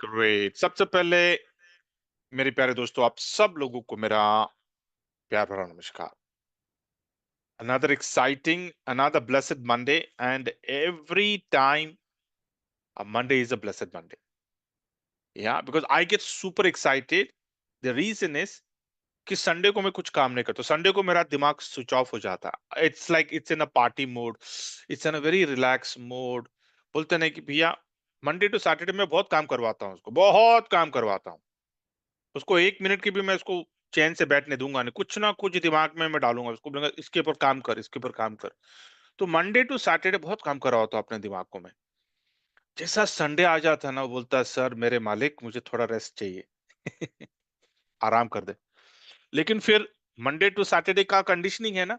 Great. सबसे पहले मेरे प्यारे दोस्तों, आप सब लोगों को मेरा प्यार भरा नमस्कार। Another exciting, another blessed Monday, and every time a Monday is a blessed Monday. Yeah, because I get super excited. The reason is कि संडे को मैं कुछ काम नहीं करता, संडे को मेरा दिमाग स्विच ऑफ हो जाता है। It's like it's in a party mode, it's in a very relax mode. बोलते नहीं कि भैया मंडे टू सैटरडे में बहुत काम करवाता हूँ, उसको बहुत काम करवाता हूँ, उसको 1 मिनट की भी मैं उसको चैन से बैठने दूंगा नहीं, कुछ ना कुछ दिमाग में मैं डालूंगा, उसको बोलूंगा इसके ऊपर काम कर, इसके ऊपर काम कर। तो मंडे टू सैटरडे बहुत काम करवाता हूँ अपने दिमाग को मैं। जैसा संडे आ जाता है ना, वो बोलता है सर मेरे मालिक मुझे थोड़ा रेस्ट चाहिए। आराम कर दे। लेकिन फिर मंडे टू सैटरडे का कंडीशनिंग है ना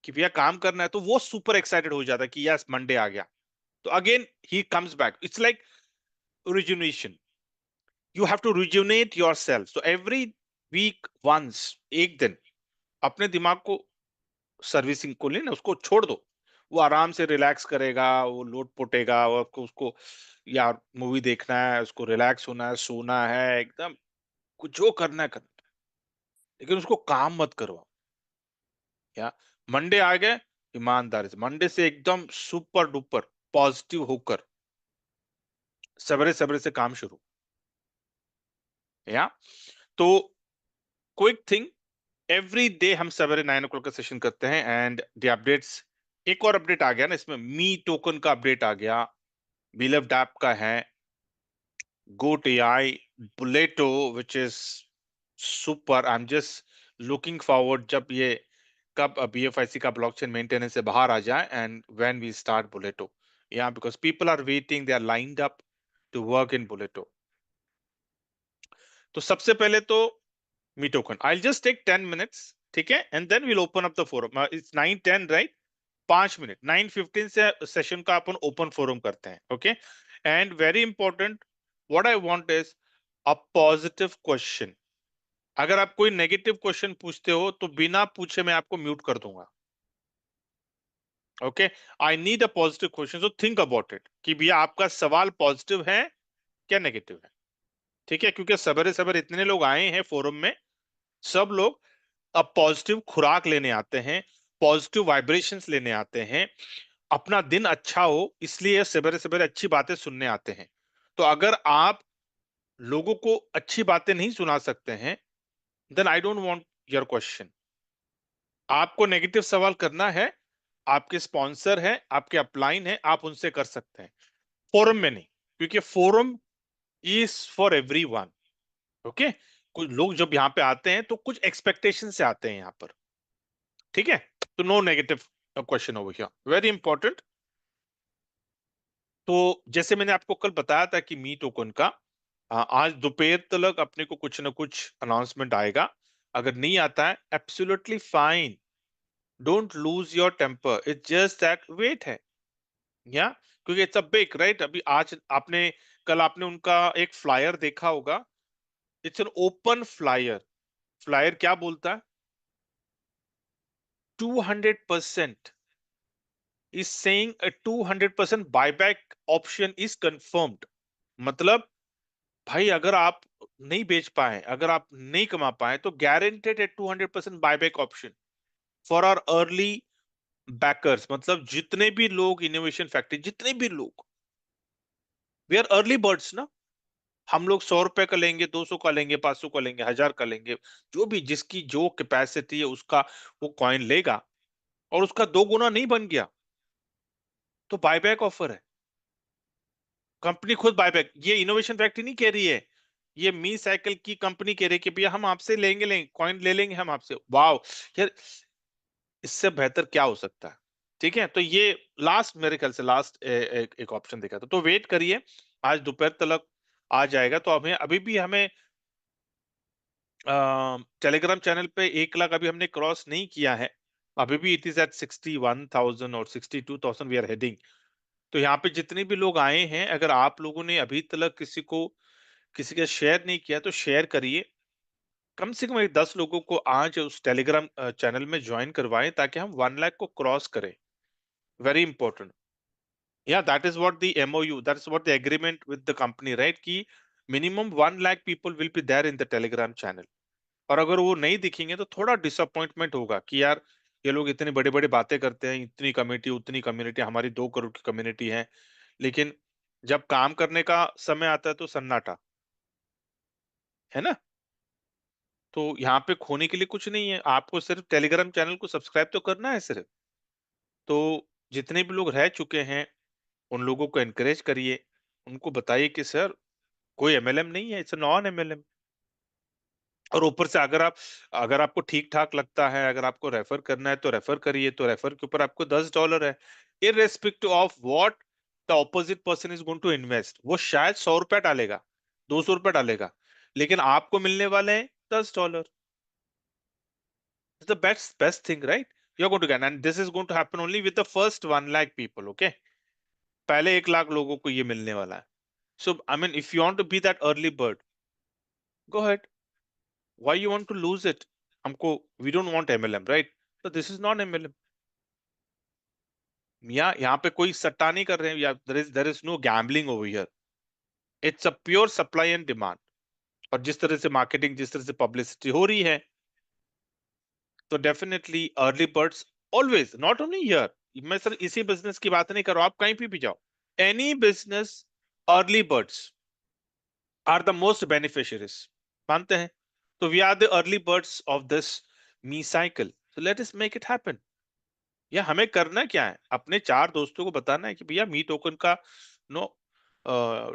कि भैया काम करना है, तो वो सुपर एक्साइटेड हो जाता है कि यस मंडे आ गया। तो अगेन ही comes back, it's like rejuvenation. You have to rejuvenate yourself, so every week once, एक दिन अपने दिमाग को सर्विसिंग को लेना, उसको छोड़ दो। वो आराम से रिलैक्स करेगा, वो लोट पोटेगा, और उसको उसको यार मूवी देखना है, उसको रिलैक्स होना है, सोना है एकदम, कुछ जो करना है करना है। लेकिन उसको काम मत करवाओ। या मंडे आ गए, ईमानदारी से मंडे से एकदम सुपर डुपर पॉजिटिव होकर सवेरे सवेरे से काम शुरू। या तो क्विक थिंग, एवरी डे हम सवेरे 9 o'clock का सेशन करते हैं, एंड द अपडेट्स, एक और अपडेट आ गया ना इसमें, मी टोकन का अपडेट आ गया, बिलीव्ड ऐप का है, got AI, Bulleto, which is super. I am just looking forward जब ये कब बीएफआईसी का ब्लॉकचेन मेंटेनेंस से बाहर आ जाए, and when we start Bulleto. Yeah because people are waiting, they are lined up to work in Bulleto. तो सबसे पहले तो me token, I just take 10 minutes, ठीक है, and then will open up the forum. It's 9:10 right, 5 minute, 9:15 से session का अपन open forum करते हैं, okay. And very important, what I want is a positive question. अगर आप कोई नेगेटिव क्वेश्चन पूछते हो तो बिना पूछे मैं आपको म्यूट कर दूंगा, okay. I need a positive question, so think about it कि भैया आपका सवाल पॉजिटिव है क्या नेगेटिव है, ठीक है। क्योंकि सवेरे सवेरे इतने लोग आए हैं फोरम में, सब लोग अब पॉजिटिव खुराक लेने आते हैं, पॉजिटिव वाइब्रेशंस लेने आते हैं, अपना दिन अच्छा हो इसलिए सवेरे सवेरे अच्छी बातें सुनने आते हैं। तो अगर आप लोगों को अच्छी बातें नहीं सुना सकते हैं, then I don't want your question. आपको नेगेटिव सवाल करना है, आपके स्पॉन्सर है, आपके अपलाइन है, आप उनसे कर सकते हैं, फोरम में नहीं, क्योंकि forum is for everyone, okay. कुछ लोग जब यहाँ पे आते हैं तो कुछ एक्सपेक्टेशन से आते हैं यहाँ पर, ठीक है। तो no negative question over here, very important. तो जैसे मैंने आपको कल बताया था कि मी टोकन का आज दोपहर तक अपने को कुछ ना कुछ अनाउंसमेंट आएगा। अगर नहीं आता है absolutely fine, don't lose your temper, it's just that wait है। या क्योंकि इट्स अ बिग राइट, अभी आज आपने, कल आपने उनका एक फ्लायर देखा होगा, it's an open flyer. Flyer क्या बोलता है, 200% is saying a 200% buyback option is confirmed। मतलब भाई अगर आप नहीं बेच पाए, अगर आप नहीं कमा पाए, तो गारंटेड है 200% buyback option for our early backers. मतलब जितने भी लोग इनोवेशन फैक्ट्री, जितने भी लोग, वी आर अर्ली बर्ड्स ना। हम लोग 100 रुपए का लेंगे, 200 का लेंगे, 500 का लेंगे, 1000 का लेंगे, जो भी जिसकी जो कैपेसिटी है उसका वो कॉइन लेगा, और उसका 2 गुना नहीं बन गया तो बायबैक ऑफर है। कंपनी खुद बायबैक, ये इनोवेशन फैक्ट्री नहीं कह रही है, ये मी साइकिल की कंपनी कह रही है कि भैया हम आपसे लेंगे कॉइन ले लेंगे हम आपसे। वाओ यार, इससे बेहतर क्या हो सकता है, ठीक है। तो ये लास्ट, मेरे ख्याल से लास्ट एक ऑप्शन देखा था, तो वेट करिए, आज दोपहर तक आ जाएगा। तो हमें अभी भी हमें टेलीग्राम चैनल पे 1 लाख अभी हमने क्रॉस नहीं किया है, अभी भी इट इज एट 61,000 और 62,000 वी आर हेडिंग। तो यहाँ पे जितने भी लोग आए हैं, अगर आप लोगों ने अभी तक किसी का शेयर नहीं किया तो शेयर करिए, कम से कम एक 10 लोगों को आज उस टेलीग्राम चैनल में ज्वाइन करवाएं, ताकि हम 1 लाख को क्रॉस करें, very important. Yeah, that is what the MOU, that's what the agreement with the company, right? कि minimum 1 lakh people will be there in the Telegram channel. और अगर वो नहीं दिखेंगे तो थोड़ा डिसअपॉइंटमेंट होगा कि यार ये लोग इतनी बड़ी बड़ी बातें करते हैं, इतनी कमेटी उतनी कम्युनिटी, हमारी 2 करोड़ की कम्युनिटी है, लेकिन जब काम करने का समय आता है तो सन्नाटा, है ना? तो यहाँ पे खोने के लिए कुछ नहीं है, आपको सिर्फ टेलीग्राम चैनल को सब्सक्राइब तो करना है सिर्फ। तो जितने भी लोग रह चुके हैं उन लोगों को एनकरेज करिए, उनको बताइए कि सर कोई एमएलएम नहीं है, इट्स नॉन एमएलएम। और ऊपर से अगर आपको ठीक-ठाक लगता है, अगर आपको रेफर करना है तो रेफर करिए, तो रेफर के ऊपर आपको $10 है। Irrespective of what the opposite person is going to invest, वो शायद ₹100 डालेगा, ₹200 डालेगा, लेकिन आपको मिलने वाले हैं $10। The best thing, right? You're going to get, and this is going to happen only with the first 1 lakh people, okay? पहले 1 लाख लोगों को ये मिलने वाला है। So, I mean, if you want to be that early bird, go ahead. Why you want to lose it? हमको, we don't want MLM, right? So this is not MLM. यहाँ पे कोई सट्टा नहीं कर रहे हैं, या there is no gambling over here. It's a pure supply and demand. और जिस तरह से मार्केटिंग, जिस तरह से पब्लिसिटी हो रही है, तो definitely early birds always, not only here, मैं सर इसी बिजनेस की बात नहीं कर रहा हूं, आप कहीं पे भी जाओ, any business, early birds are the most beneficiaries, मानते हैं? तो we are the early birds of this me cycle, so let us make it happen. या हमें करना क्या है, अपने 4 दोस्तों को बताना है कि भैया मी टोकन का नो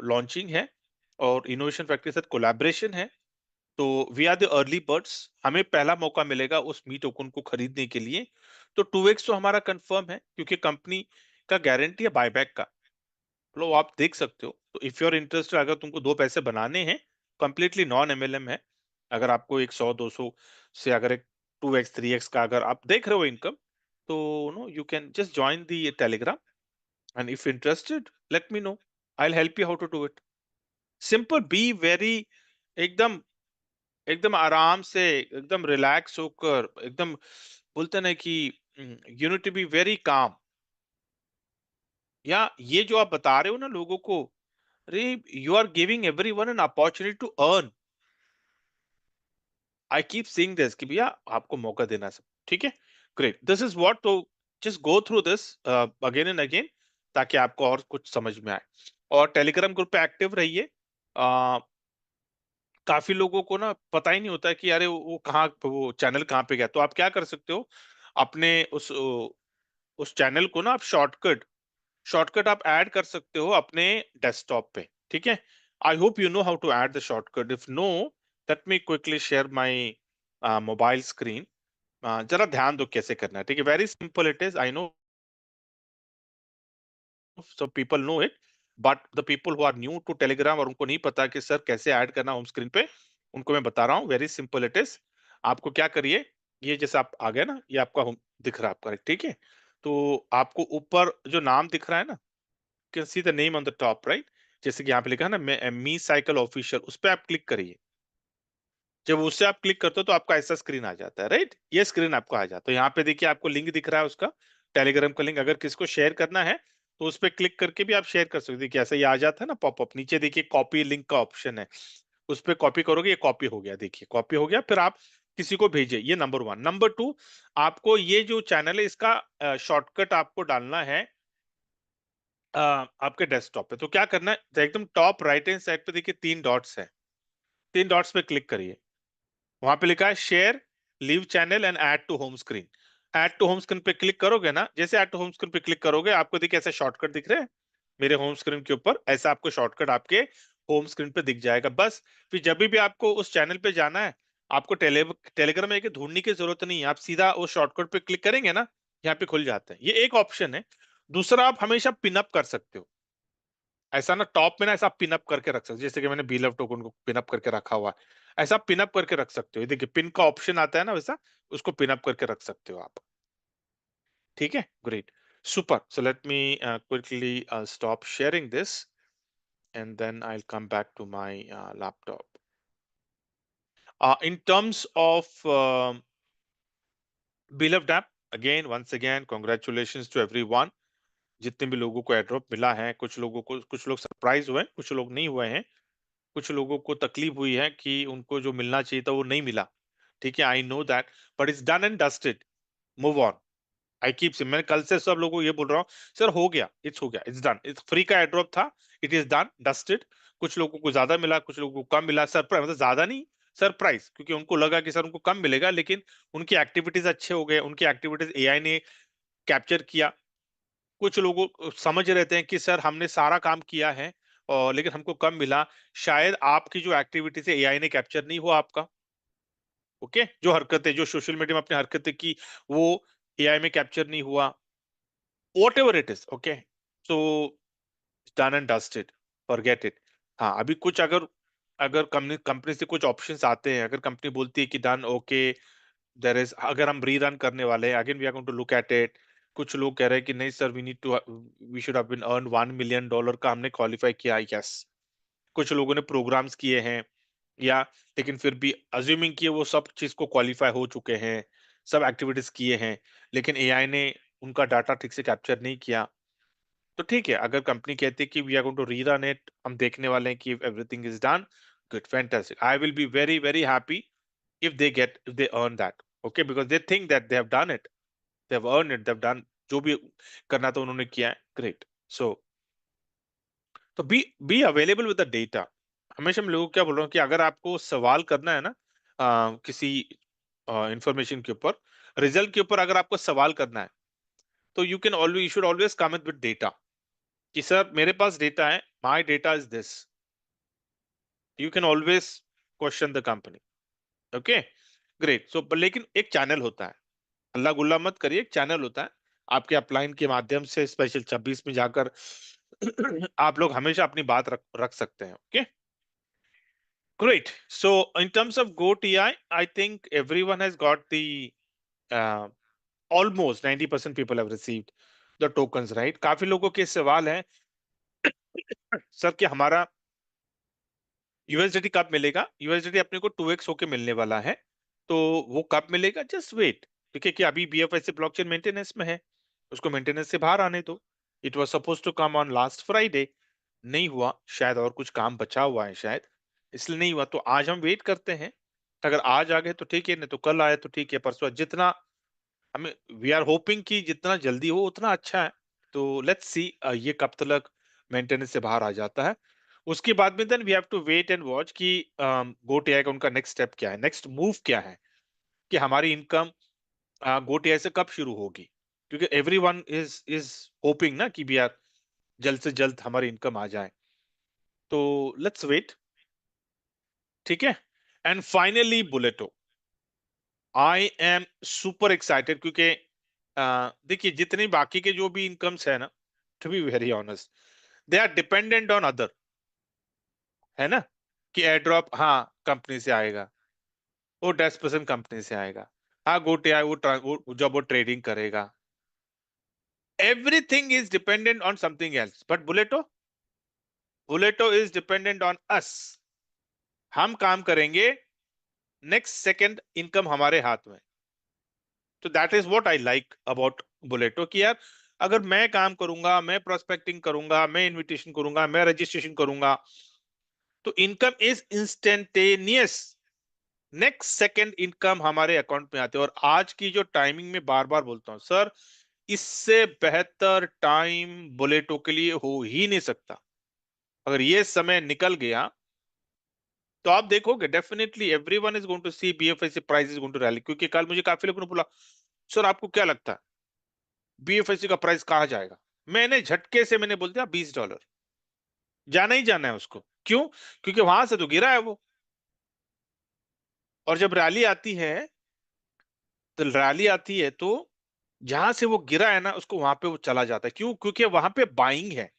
लॉन्चिंग है और इनोवेशन फैक्ट्री के साथ कोलैबोरेशन है, तो we are the early birds, हमें पहला मौका मिलेगा उस मी टोकन को खरीदने के लिए। तो 2x तो हमारा कंफर्म है, क्योंकि कंपनी का गारंटी है बायबैक का। लो आप देख सकते हो, तो इफ यू आर इंटरेस्टेड, अगर तुमको 2 पैसे बनाने हैं, कंप्लीटली नॉन एमएलएम है, अगर आपको एक 100-200 से अगर एक 2x 3x का अगर आप देख रहे हो इनकम, तो no you can just join the Telegram, and if interested let me know, I will help you how to do it. Simple, be very, एकदम एकदम आराम से, एकदम रिलैक्स होकर, एकदम बोलते ना कि you need to be very calm. या ये जो आप बता रहे हो ना लोगों को, अरे you are giving everyone an opportunity to earn. I keep seeing this कि भैया आपको मौका देना सब, ठीक है, ग्रेट, दिस इज व्हाट, तो just go through this again and again, ताकि आपको और कुछ समझ में आए। और टेलीग्राम ग्रुप पे एक्टिव रहिए। काफी लोगों को ना पता ही नहीं होता है कि अरे वो कहाँ, वो चैनल कहाँ पे गया, तो आप क्या कर सकते हो, अपने उस चैनल को ना आप शॉर्टकट आप ऐड कर सकते हो अपने डेस्कटॉप पे, ठीक है? I hope you know how to add the shortcut, if no let me quickly share my mobile screen. जरा ध्यान दो कैसे करना है, ठीक है? Very simple it is, I know some people know it, but the people who are new to telegram और उनको नहीं पता कि सर कैसे ऐड करना होम स्क्रीन पे, उनको मैं बता रहा हूँ, वेरी सिंपल इट इज। आपको क्या करिए, ये जैसे आप आ गए ना, ये आपका होम दिख रहा है आपका, ठीक है? तो आपको ऊपर जो नाम दिख रहा है ना, can see the name on the top, right? जैसे कि यहाँ पे लिखा है ना, मी साइकिल ऑफिशियल, उस पर आप क्लिक करिए। जब उससे आप क्लिक करते हो तो आपका ऐसा स्क्रीन आ जाता है, राइट? ये स्क्रीन आपको आ जाता है, यहाँ पे देखिए आपको लिंक दिख रहा है उसका, टेलीग्राम का लिंक, अगर किसको शेयर करना है तो उस पर क्लिक करके भी आप शेयर कर सकते हो। देखिए ऐसा ये आ जाता है ना पॉपअप, नीचे देखिए कॉपी लिंक का ऑप्शन है, उस पर कॉपी करोगे, ये कॉपी हो गया, देखिए कॉपी हो गया, फिर आप किसी को भेजिए, ये नंबर 1। नंबर 2, आपको ये जो चैनल है इसका शॉर्टकट आपको डालना है आपके डेस्कटॉप पे। तो क्या करना है, तो एकदम टॉप राइट हैंड साइड पे देखिए 3 डॉट्स है, 3 डॉट्स पे क्लिक करिए, वहां पे लिखा है share, leave channel and add to home screen. Add to home screen पे क्लिक करोगे ना, जैसे ऐड टू होम स्क्रीन पे क्लिक करोगे, आपको देखिए ऐसा शॉर्टकट दिख रहा है मेरे होम स्क्रीन के ऊपर, ऐसा आपको शॉर्टकट आपके होम स्क्रीन पे दिख जाएगा। बस फिर जब भी आपको उस चैनल पे जाना है, आपको टेलीग्राम में ढूंढने की जरूरत नहीं है, आप सीधा उस शॉर्टकट पे क्लिक करेंगे ना, यहाँ पे खुल जाता है, ये एक ऑप्शन है। दूसरा, आप हमेशा पिन अप कर सकते हो, ऐसा ना टॉप में ना ऐसा पिन अप करके रख सकते हो, जैसे कि मैंने बी लव टोकन को पिन अप करके रखा हुआ है, ऐसा पिन अप करके रख सकते हो। ये देखिए पिन का ऑप्शन आता है ना, वैसा उसको पिन अप करके रख सकते हो आप, ठीक है? Great, super. So let me quickly stop sharing this and then I'll come back to my laptop. In terms of Beloved app, again, once again, congratulations to everyone. जितने भी लोगों को एयरड्रॉप मिला है, कुछ लोगों को, कुछ लोग सरप्राइज हुए, कुछ लोग नहीं हुए हैं, कुछ लोगों को तकलीफ हुई है कि उनको जो मिलना चाहिए था वो नहीं मिला। ठीक है, I know that, but it's done and dusted, move on. I keep से मैं कल से सब लोगों को ये बोल रहा हूँ, सर हो गया, इट्स हो गया, इट्स डन, इट्स फ्री का एयरड्रॉप था, इट इज डन डस्टेड। कुछ लोगों को ज्यादा मिला, कुछ लोगों को कम मिला, सरप्राइज मतलब ज्यादा नहीं, सरप्राइज, क्योंकि उनको लगा कि सर उनको कम मिलेगा, लेकिन उनकी एक्टिविटीज अच्छे हो गए, उनकी एक्टिविटीज एआई ने कैप्चर किया। कुछ लोगों को समझ रहते हैं कि सर हमने सारा काम किया है और लेकिन हमको कम मिला, शायद आपकी जो एक्टिविटीज है एआई ने कैप्चर नहीं हुआ आपका। ओके, जो हरकतें, जो सोशल मीडिया में अपनी हरकतें की, वो एआई में कैप्चर नहीं हुआ, what ever it is. Okay, so done and dusted, forget it. हाँ, अभी कुछ अगर अगर कंपनी कंपनी से कुछ ऑप्शंस आते हैं, अगर कंपनी बोलती है कि डन, ओके, देयर इज, अगर हम रीरन करने वाले हैं, again we are going to look at it. कुछ लोग कह रहे हैं कि नहीं sir, we need to, we should have been earn $1 million का हमने क्वालिफाई किया, यस। कुछ लोगों ने प्रोग्राम्स किए हैं, या लेकिन फिर भी अज्यूमिंग किए वो सब चीज को क्वालिफाई हो चुके हैं, सब एक्टिविटीज किए हैं, लेकिन एआई ने उनका डाटा ठीक से कैप्चर नहीं किया। तो ठीक है, अगर कंपनी कहती है कि we are going to rerun it, हम देखने वाले हैं कि everything is done, good, fantastic, I will be very very happy if they earn that, okay, because they think that they have done it, they have earned it, they've done जो भी करना था उन्होंने किया है, great। So तो be available with the data. हमेशा मैं लोगों को क्या बोल रहा हूँ कि अगर आपको सवाल करना है ना, किसी इंफॉर्मेशन के ऊपर, रिजल्ट के ऊपर अगर आपको सवाल करना है, तो you can always, you should always come with data, कि सर मेरे पास डेटा है, my data is this. You can always question the company. Okay, great. So लेकिन एक चैनल होता है, अल्लाह गुल्ला मत करिए, एक चैनल होता है, आपके अपलाइन के माध्यम से स्पेशल 26 में जाकर आप लोग हमेशा अपनी बात रख सकते हैं। Okay, great. So in terms of go T I think everyone has got the almost 90% people have received the tokens, right. काफी लोगों के सवाल है, सर कि हमारा यूएसडीटी कब मिलेगा, यूएसडीटी अपने को 2x होके मिलने वाला है, तो वो कब मिलेगा, जस्ट वेट। देखिए कि अभी बीएफआईसी ब्लॉकचेन मेंटेनेंस में है, उसको मेंटेनेंस से बाहर आने दो। It was suppose to come on last Friday, नहीं हुआ, शायद और कुछ काम बचा हुआ है शायद, इसलिए नहीं हुआ। तो आज हम वेट करते हैं, अगर आज आ गए तो ठीक है, नहीं तो कल आए तो ठीक है, परसों, जितना हमें, वी आर होपिंग कि जितना जल्दी हो उतना अच्छा है। तो लेट्स सी ये कब तक मेंटेनेंस से बाहर आ जाता है। उसके बाद में then we have to wait and watch कि गोटीआई का उनका नेक्स्ट स्टेप क्या है, नेक्स्ट मूव क्या है, कि हमारी इनकम गोटीआई से कब शुरू होगी, क्योंकि एवरीवन इज होपिंग ना कि भी यार जल्द से जल्द हमारी इनकम आ जाए। तो लेट्स वेट, ठीक है। And finally Bulleto, I am super excited, क्योंकि देखिए जितने बाकी के जो भी इनकम्स है ना, to be very honest, they are dependent on other, है ना, कि एयर ड्रॉप हाँ कंपनी से आएगा, वो 10% कंपनी से आएगा, हाँ गोटे वो, वो जब वो ट्रेडिंग करेगा, everything is dependent on something else, but Bulleto is dependent on us. हम काम करेंगे, नेक्स्ट सेकंड इनकम हमारे हाथ में। तो that is what I like about Bulleto, कि यार अगर मैं काम करूंगा, मैं प्रोस्पेक्टिंग करूंगा, मैं इनविटेशन करूंगा, मैं रजिस्ट्रेशन करूंगा, तो income is instantaneous, next second income हमारे अकाउंट में आते हैं। और आज की जो टाइमिंग में बार बार बोलता हूं सर, इससे बेहतर टाइम बुलेटो के लिए हो ही नहीं सकता। अगर ये समय निकल गया तो आप देखोगे definitely everyone is going to see BFIC price is going to rally, क्योंकि कल मुझे काफी लोगों ने बोला, सर आपको क्या लगता है बीएफआईसी का प्राइस कहाँ जाएगा, मैंने झटके से मैंने बोल दिया $20, जाना ही जाना है उसको। क्यों? क्योंकि वहां से तो गिरा है वो, और जब रैली आती है, तो रैली आती है तो जहां से वो गिरा है ना, उसको वहां पे वो चला जाता है। क्यों? क्योंकि वहां पे बाइंग है।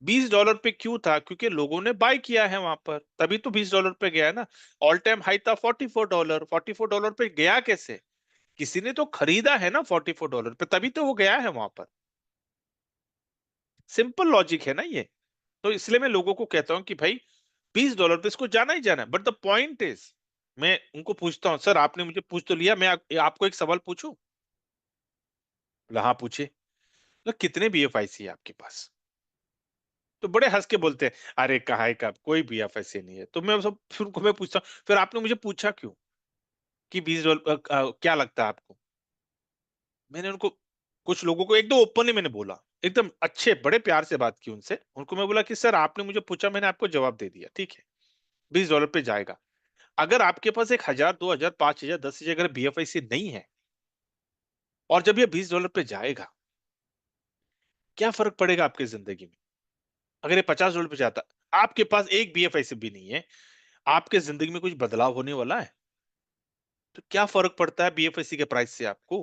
$20 पे क्यों था? क्योंकि लोगों ने बाय किया है वहां पर, तभी तो $20 पे गया है ना। ऑल टाइम हाई था $44, $44 पे गया कैसे? किसी ने तो खरीदा है ना $44 पे, तभी तो वो गया है वहां पर। सिंपल लॉजिक है ना ये। तो इसलिए मैं लोगों को कहता हूं कि भाई $20 पे इसको जाना ही जाना है। बट द पॉइंट इज, मैं उनको पूछता हूँ, सर आपने मुझे पूछ तो लिया, मैं आपको एक सवाल पूछूं? बोला, हाँ पूछे। तो कितने बीएफआईसी है आपके पास? तो बड़े हंस के बोलते हैं, अरे कहाँ है का कोई बीएफआईसी नहीं है। तो मैं सब फिर उनको मैं पूछता हूँ, फिर आपने मुझे पूछा क्यों कि $20 क्या लगता है आपको? मैंने उनको, कुछ लोगों को एकदम ओपनली मैंने बोला, एकदम अच्छे बड़े प्यार से बात की उनसे। उनको मैं बोला कि सर आपने मुझे पूछा, मैंने आपको जवाब दे दिया, ठीक है, $20 पे जाएगा। अगर आपके पास 1,000, 2,000, 5,000, 10,000 अगर बीएफआईसी नहीं है, और जब ये $20 पे जाएगा, क्या फर्क पड़ेगा आपकी जिंदगी में? अगर ये $50 पे जाता, आपके पास एक बीएफआईसी भी नहीं है, आपके जिंदगी में कुछ बदलाव होने वाला है? तो क्या फर्क पड़ता है बीएफआईसी के प्राइस से आपको?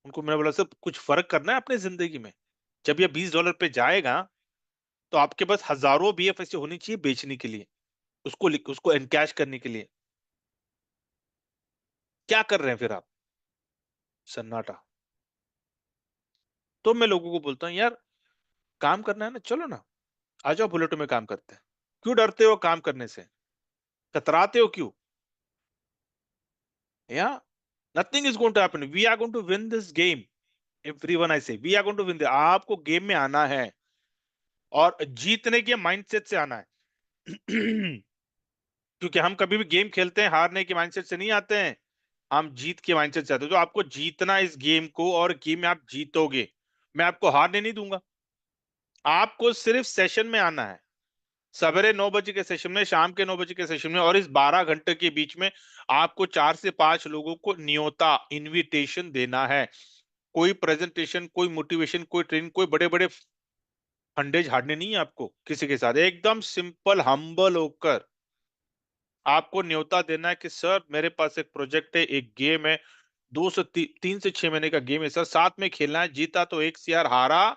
उनको मैंने बोला सर कुछ फर्क करना है अपने जिंदगी में। जब ये $20 पे जाएगा, तो आपके पास हजारों बीएफआईसी होनी चाहिए बेचने के लिए, उसको एनकैश करने के लिए। क्या कर रहे हैं फिर आप? सन्नाटा। तो मैं लोगों को बोलता हूँ यार, काम करना है ना, चलो ना, आ जाओ बुलेटो में काम करते हैं। क्यों डरते हो काम करने से? कतराते हो क्यों? Yeah nothing is going to happen, we are going to win this game. Everyone I say we are going to win, आपको गेम में आना है, और जीतने के माइंडसेट से आना है। क्योंकि हम कभी भी गेम खेलते हैं हारने के माइंडसेट से नहीं आते हैं, हम जीत के माइंडसेट से आते हैं। तो आपको जीतना है इस गेम को, और गेम में आप जीतोगे, मैं आपको हारने नहीं दूंगा। आपको सिर्फ सेशन में आना है, सवेरे 9 बजे के सेशन में, शाम के 9 बजे के सेशन में, और इस 12 घंटे के बीच में आपको 4 से 5 लोगों को न्योता इनविटेशन देना है। कोई प्रेजेंटेशन, कोई मोटिवेशन, कोई ट्रेनिंग, कोई बड़े बड़े फंडे झाड़ने नहीं है आपको किसी के साथ। एकदम सिंपल हम्बल होकर आपको न्योता देना है कि सर मेरे पास एक प्रोजेक्ट है, एक गेम है, 3 से 6 महीने का गेम है सर, साथ में खेलना है, जीता तो 1 CR, हारा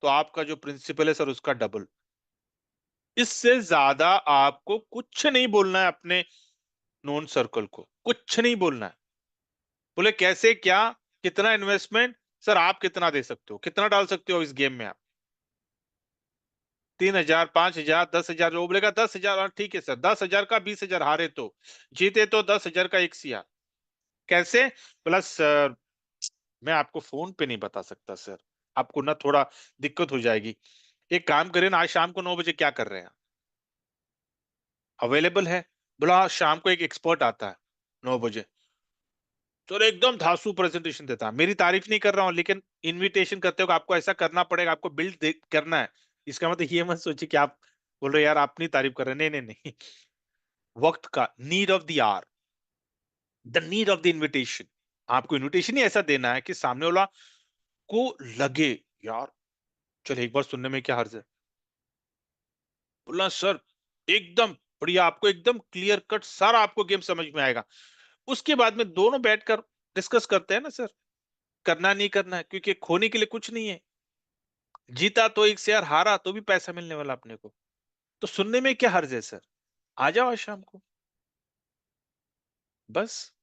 तो आपका जो प्रिंसिपल है सर उसका डबल। इससे ज्यादा आपको कुछ नहीं बोलना है अपने नोन सर्कल को, कुछ नहीं बोलना है। बोले कैसे, क्या, कितना इन्वेस्टमेंट, सर आप कितना दे सकते हो, कितना डाल सकते हो इस गेम में आप? 3,000, 5,000, 10,000, जो बोलेगा 10,000, और ठीक है सर, 10,000 का 20,000, हारे तो, जीते तो 10,000 का 1 CR। कैसे? बोला सर मैं आपको फोन पे नहीं बता सकता सर, आपको ना थोड़ा दिक्कत हो जाएगी। एक काम करें ना, आज शाम को 9 बजे क्या कर रहे हैं, अवेलेबल है? बोला "हाँ, शाम को एक एक्सपर्ट आता है 9 बजे, तो एकदम धांसू प्रेजेंटेशन देता है, मेरी तारीफ नहीं कर रहा हूं, लेकिन इनविटेशन करते हो आपको ऐसा करना पड़ेगा, आपको बिल्ड करना है। इसका मतलब ये मत सोचिए कि आप बोल रहे हो, यार अपनी तारीफ कर रहे हैं, नहीं नहीं नहीं। वक्त का need of the hour, the need of the invitation. आपको इनविटेशन ही ऐसा देना है कि सामने वाला को लगे, यार चल एक बार सुनने में क्या हर्ज है। बोला सर एकदम बढ़िया, आपको एकदम क्लियर कट सारा आपको गेम समझ में आएगा। उसके बाद में दोनों बैठकर डिस्कस करते हैं ना सर, करना नहीं करना है, क्योंकि खोने के लिए कुछ नहीं है। जीता तो 1 CR, हारा तो भी पैसा मिलने वाला अपने को। तो सुनने में क्या हर्ज है सर, आ जाओ आज शाम को, बस।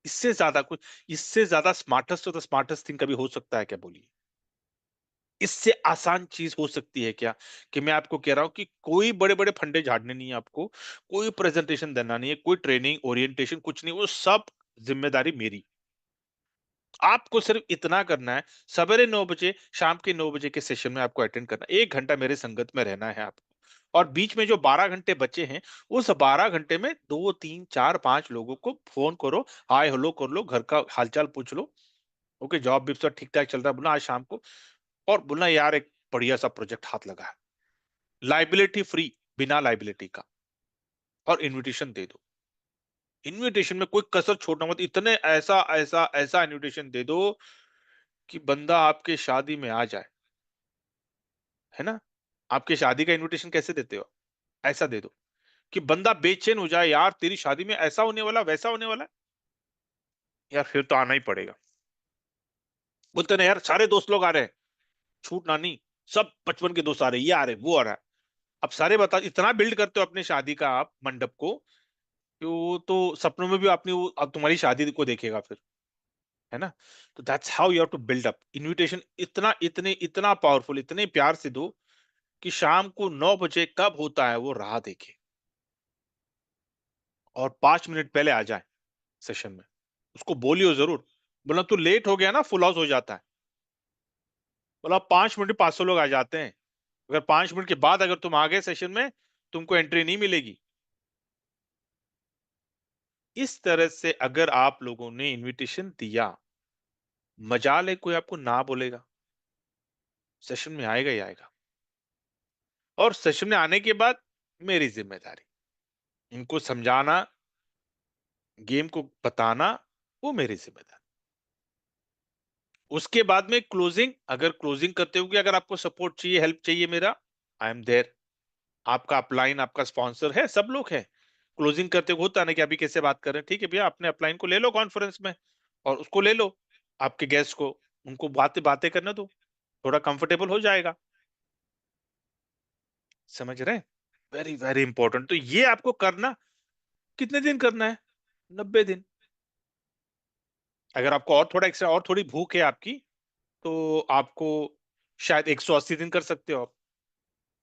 इससे ज्यादा कुछ, इससे ज्यादा स्मार्टेस्ट तो स्मार्टेस्ट थिंग कभी हो सकता है क्या, बोलिए? इससे आसान चीज हो सकती है क्या? कि मैं आपको कह रहा हूं कि कोई बड़े बड़े फंडे झाड़ने नहीं है आपको, कोई प्रेजेंटेशन देना नहीं है, कोई ट्रेनिंग ओरिएंटेशन कुछ नहीं, वो सब जिम्मेदारी मेरी। आपको सिर्फ इतना करना है, सवेरे 9 बजे, शाम के 9 बजे के सेशन में आपको अटेंड करना है, 1 घंटा मेरे संगत में रहना है आपको। और बीच में जो 12 घंटे बचे हैं, उस 12 घंटे में 2, 3, 4, 5 लोगों को फोन करो, हाय हेलो कर लो, घर का हालचाल पूछ लो, ओके जॉब भी सब ठीक ठाक चल रहा है, बोला आज शाम को। और बोलना यार एक बढ़िया सा प्रोजेक्ट हाथ लगा है, लाइबिलिटी फ्री, बिना लाइबिलिटी का, और इनविटेशन दे दो। इनविटेशन में कोई कसर छोड़ना मत, इतने ऐसा ऐसा ऐसा इनविटेशन दे दो कि बंदा आपके शादी में आ जाए, है ना? आपके शादी का इनविटेशन कैसे देते हो? ऐसा दे दो कि बंदा बेचैन हो जाए, यार तेरी शादी में ऐसा होने वाला, वैसा होने वाला है, यार फिर तो आना ही पड़ेगा। बोलते ना यार सारे दोस्त लोग आ रहे हैं, छूटना नहीं, सब बचपन के दोस्त आ रहे हैं, ये आ रहे हैं, वो आ रहा है। अब सारे बता, इतना बिल्ड करते हो अपने शादी का आप मंडप को, कि वो तो सपनों में भी अपनी वो अब तुम्हारी शादी को देखेगा फिर, है ना? तो that's how you have to build up invitation, इतना इतने इतना पावरफुल, इतने प्यार से दो कि शाम को 9 बजे कब होता है वो राह देखे, और 5 मिनट पहले आ जाए सेशन में। उसको बोलियो जरूर, बोला तू लेट हो गया ना, फुल हाउस हो जाता है। बोला 5 मिनट में 500 लोग आ जाते हैं। अगर 5 मिनट के बाद अगर तुम आ गए सेशन में, तुमको एंट्री नहीं मिलेगी। इस तरह से अगर आप लोगों ने इनविटेशन दिया, मजाल है कोई आपको ना बोलेगा, सेशन में आएगा ही आएगा। और सेशन में आने के बाद मेरी जिम्मेदारी, इनको समझाना, गेम को बताना, वो मेरी जिम्मेदारी। उसके बाद में क्लोजिंग, अगर क्लोजिंग करते हुए अगर आपको सपोर्ट चाहिए, हेल्प चाहिए मेरा, आई एम देयर। आपका अपलाइन, आपका स्पॉन्सर है, सब लोग हैं। क्लोजिंग करते हुए होता है ना कि अभी कैसे बात कर रहे हैं, ठीक है भैया, अपने अपलाइन को ले लो कॉन्फ्रेंस में, और उसको ले लो, आपके गेस्ट को, उनको बातें बातें करने दो, थोड़ा कंफर्टेबल हो जाएगा। समझ रहे हैं? Very very important. तो ये आपको करना कितने दिन करना है? 90 दिन। अगर आपको और थोड़ा एक्स्ट्रा, और थोड़ी भूख है आपकी, तो आपको शायद 180 दिन कर सकते हो आप।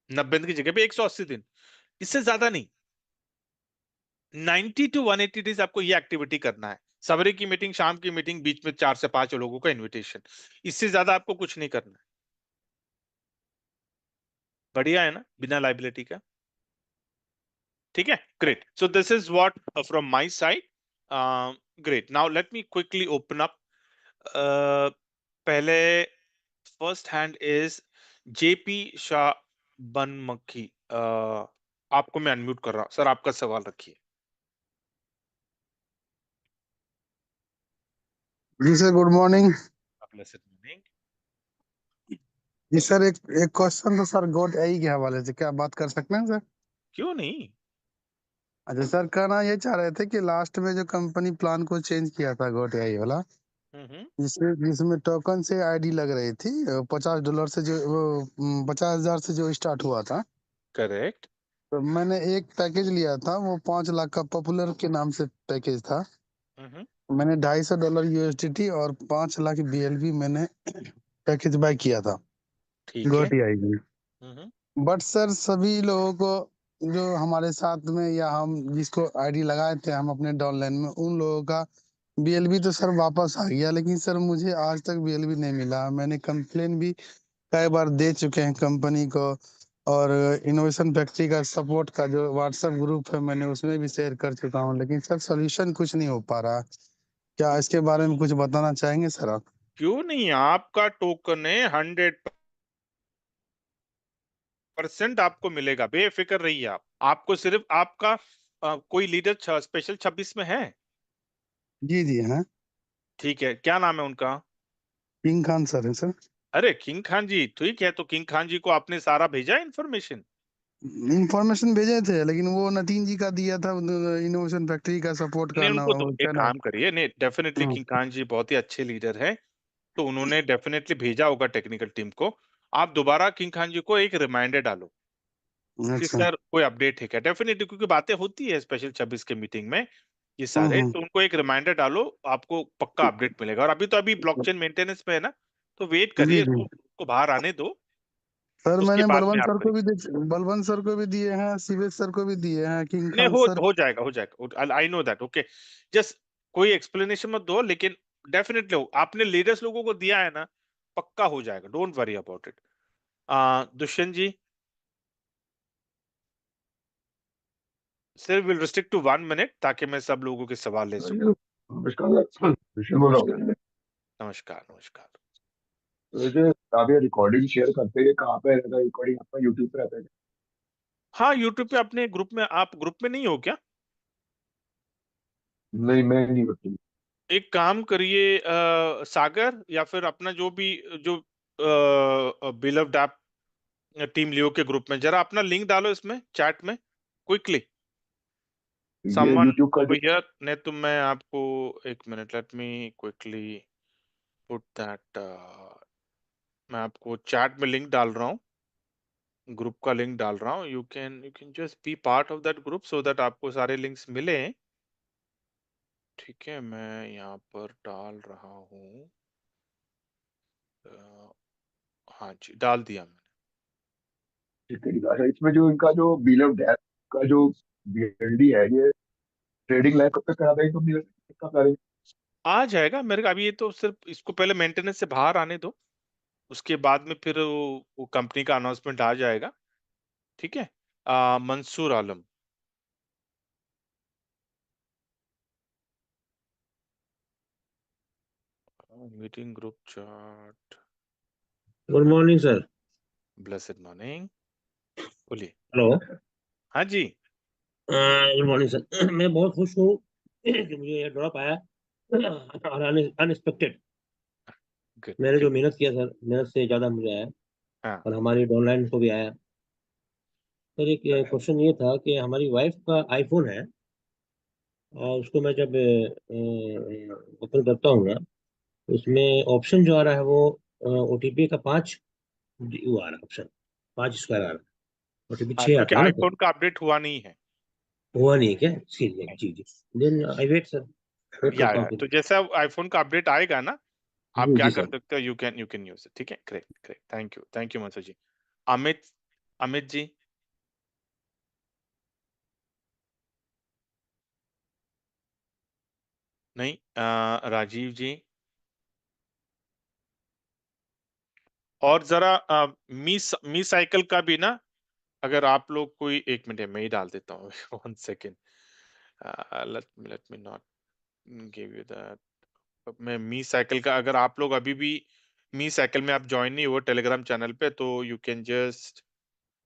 90 दिन की जगह पे 180 दिन, इससे ज्यादा नहीं। 90 to 180 डेज आपको ये एक्टिविटी करना है। सवेरे की मीटिंग, शाम की मीटिंग, बीच में 4 से 5 लोगों का इनविटेशन, इससे ज्यादा आपको कुछ नहीं करना है। बढ़िया है ना, बिना लाइबिलिटी का। ठीक है, great. So this is what from my side. Great, now let me quickly open up. पहले first hand is JP Shah Banmankhi. आपको मैं अनम्यूट कर रहा हूं सर, आपका सवाल रखिए। जी sir, good morning. Blessed morning. जी सर, एक एक क्वेश्चन तो सर गोट आई के हवाले से क्या बात कर सकते हैं सर? क्यों नहीं? अच्छा सर, कहना ये चाह रहे थे कि लास्ट में जो कंपनी प्लान को चेंज किया था गोट आई वाला, हम्म। जिसमें टोकन से आईडी लग रही थी, $50 से जो वो 50,000 से जो स्टार्ट हुआ था। करेक्ट। तो मैंने एक पैकेज लिया था, वो 5 लाख का पॉपुलर के नाम से पैकेज था। हम्म। मैंने $250 USDT और 5 लाख BLV मैंने पैकेज बाय किया था ठीक है। गोट आई। हम्म। बट सर सभी लोगों को जो हमारे साथ में या हम जिसको आईडी लगाए थे हम अपने डाउनलाइन में, उन लोगों का बीएलबी तो सर वापस आ गया, लेकिन सर मुझे आज तक बीएलबी नहीं मिला। मैंने कंप्लेन भी कई बार दे चुके हैं कंपनी को, और इनोवेशन फैक्ट्री का सपोर्ट का जो व्हाट्सएप ग्रुप है मैंने उसमें भी शेयर कर चुका हूँ, लेकिन सर सोल्यूशन कुछ नहीं हो पा रहा। क्या इसके बारे में कुछ बताना चाहेंगे सर आप? क्यों नहीं, आपका टोकन है, 100% आपको मिलेगा, बेफिक्र रहिए आप। आपको सिर्फ आपका कोई लीडर स्पेशल 26 में है? जी जी हाँ। ठीक है, क्या नाम है उनका? किंग खान सर है सर। अरे किंग खान जी, ठीक है, तो किंग खान जी को आपने सारा भेजा इन्फॉर्मेशन? इंफॉर्मेशन भेजे थे, लेकिन वो नतीन जी का दिया था, इनोवेशन फैक्ट्री का सपोर्ट नहीं, करना उनको वो तो एक चैनल। काम करिए, नहीं डेफिनेटली हाँ, किंग खान जी बहुत ही अच्छे लीडर हैं, तो उन्होंने डेफिनेटली भेजा होगा टेक्निकल टीम को। आप दोबारा किंग खान जी को एक रिमाइंडर डालो कि अच्छा। सर कोई अपडेट है क्या, डेफिनेटली, क्योंकि बातें होती है स्पेशल 26 के मीटिंग में ये सारे, हम्म। तो उनको एक रिमाइंडर डालो, आपको पक्का अपडेट मिलेगा। और अभी तो अभी ब्लॉकचेन मेंटेनेंस पे है ना, तो वेट जी करिए, जी उसको बाहर आने दो, सर, उसके मैंने बाद में बलवंत आप सर को करिए। भी बलवंत सर को भी दिए हैं, शिवेश सर को भी दिए हैं, किंग नहीं, खान सर। हो जाएगा, हो जाएगा, I know that, okay. Just कोई एक्सप्लेनेशन मत दो, लेकिन डेफिनेटली हो, आपने लीडर्स लोगों को दिया है ना, पक्का हो जाएगा, don't worry about it. Dushyant ji, सिर्फ विल रिस्ट्रिक्ट टू 1 मिनट, ताकि मैं सब लोगों के सवाल ले सकूं। नमस्कार, विष्णु बोल रहा नमस्कार, हूँ। नमस्कार, नमस्कार। वैसे आप ये रिकॉर्डिंग शेयर करते हैं, कहाँ पे रहता है रिकॉर्डिंग? आपका यूट्यूब पे रहता है क्या? हाँ, यूट्यूब पे अपने ग्रुप में, आप ग्रुप में नहीं हो क्या? नहीं, मैं नहीं करती। एक काम करिए, सागर या फिर अपना जो भी, जो बिलव्ड ऐप टीम लियो के ग्रुप में जरा अपना लिंक डालो इसमें चैट में, क्विकली ये समवन यूट्यूब का जो ओवर हियर। नहीं तो मैं आपको, एक minute, late me quickly put that, मैं आपको चैट में लिंक डाल रहा हूँ, ग्रुप का लिंक डाल रहा हूँ, you can just be part of that group so that आपको सारे लिंक्स मिले। ठीक है, मैं यहाँ पर डाल रहा हूँ। अ, हाँ जी, डाल दिया मैंने। अच्छा, इसमें जो इनका जो बिल ऑफ डेथ का जो बीएलडी है, ये ट्रेडिंग लाइफ कब तक करा देंगे? तो कब करेंगे? आ जाएगा मेरे को। अभी ये तो सिर्फ इसको पहले मेंटेनेंस से बाहर आने दो, उसके बाद में फिर वो कंपनी का अनाउंसमेंट आ जाएगा। ठीक है। Mansoor Alam. Meeting group chart. Good morning sir. Blessed morning. बोलिए। हेलो। हाँ जी। Good morning sir. मैं बहुत खुश हूँ कि मुझे ये ड्रॉप आया और अनएक्सपेक्टेड। गुड मैंने जो गुड। मेहनत किया सर, मेहनत से ज़्यादा मुझे आया हाँ। और हमारी डाउनलाइन को भी आया। सर एक क्वेश्चन ये था कि हमारी वाइफ का आईफोन है और उसको मैं जब ओपन करता हूँ ना, उसमें ऑप्शन जो आ रहा है वो ओटीपी का 5 वो आ रहा है, ऑप्शन 5 स्क्वायर आ रहा है। ओटीपी 6 क्योंकि आता है ना सर? आईफोन का अपडेट हुआ नहीं है। हुआ नहीं है क्या? जी नहीं। जी जी। Then I wait sir, wait करता या हूँ फिर। तो जैसा आईफोन का अपडेट आएगा ना, आप जी क्या जी कर सर। सकते हो, यू कैन यूज इट। ठीक है। Great great. Thank you Mansoor ji. Amit. Amit ji. नहीं। राजीव जी। और जरा मी साइकिल का भी ना, अगर आप लोग कोई, एक मिनट मैं ही डाल देता हूँ। 1 second. Let me not give you that. मैं मी साइकिल का, अगर आप लोग अभी भी मी साइकिल में आप ज्वाइन नहीं हुए टेलीग्राम चैनल पे, तो you can just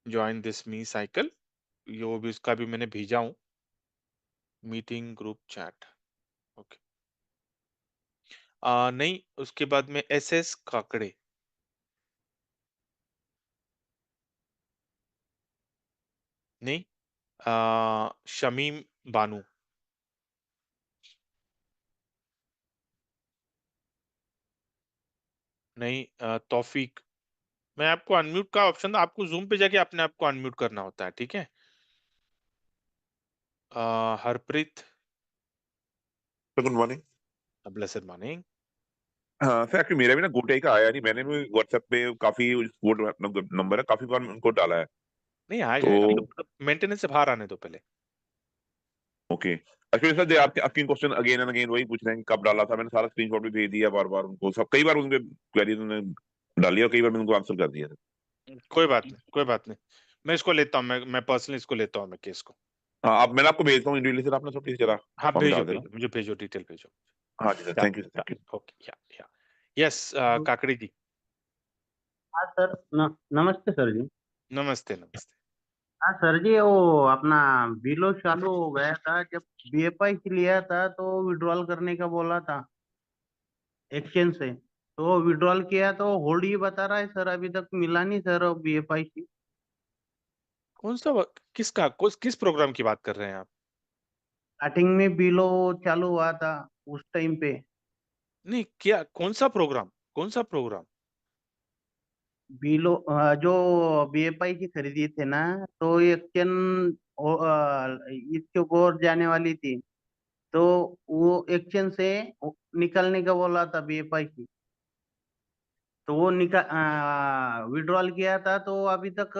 join this me cycle. यो भी, उसका भी मैंने भेजा हूँ, मीटिंग ग्रुप चैट। ओके। नहीं, उसके बाद में एस एस काकड़े। नहीं। शमीम बानू। नहीं। तौफीक। मैं आपको अनम्यूट का ऑप्शन, आपको जूम पे जाके अपने आप को अनम्यूट करना होता है। ठीक है। Harpreet. Good morning. Blessed morning. हाँ सर, एक्चुअली मेरा भी ना गोटे का आया नहीं। मैंने भी व्हाट्सएप पे काफी वोट नंबर है, काफी बार उनको डाला है। नहीं, आ तो जाएगा, मतलब मेंटेनेंस से बाहर आने दो पहले। ओके। एक्चुअली सर आपके आपके क्वेश्चन अगेन एंड अगेन वही पूछ रहे हैं कि कब डाला था। मैंने सारा स्क्रीनशॉट भी भेज दिया बार बार उनको, सब कई बार उनके क्वेरीज उन्होंने डाली और कई बार मैंने उनको आंसर कर दिया सर। कोई बात नहीं, कोई बात नहीं। मैं इसको लेता हूँ, मैं पर्सनली इसको लेता हूँ, मैं केस को। हाँ, अब मैंने आपको भेजता हूँ इंडिविजुअली सर, आपने सब प्लीज जरा हाँ, फॉर्म में भेजो डाल देना। भेजो, मुझे भेजो, डिटेल भेजो। हाँ जी सर, या thank you sir, thank you. Okay. या यस। काकड़ी जी। हाँ सर, नमस्ते सर जी। नमस्ते नमस्ते। हाँ सर जी, वो अपना बिलो चालू हो गया था, जब बीएफआई लिया था तो विड्रॉल करने का बोला था एक्सचेंज से। तो विड्रॉल किया तो होल्ड ही बता रहा है सर, अभी तक मिला नहीं सर बीएफआई की। कौन सा किसका किस प्रोग्राम की बात कर रहे हैं आप? स्टार्टिंग में बिलो चालू हुआ था उस टाइम पे। नहीं, क्या, कौन सा प्रोग्राम, कौन सा प्रोग्राम? बिलो जो बीएफआई की खरीदी थे ना, तो एक्सचेंज इसके ऊपर जाने वाली थी, तो वो एक्सचेंज से निकलने का बोला था बीएफआई की। तो वो विड्रॉल किया था, तो अभी तक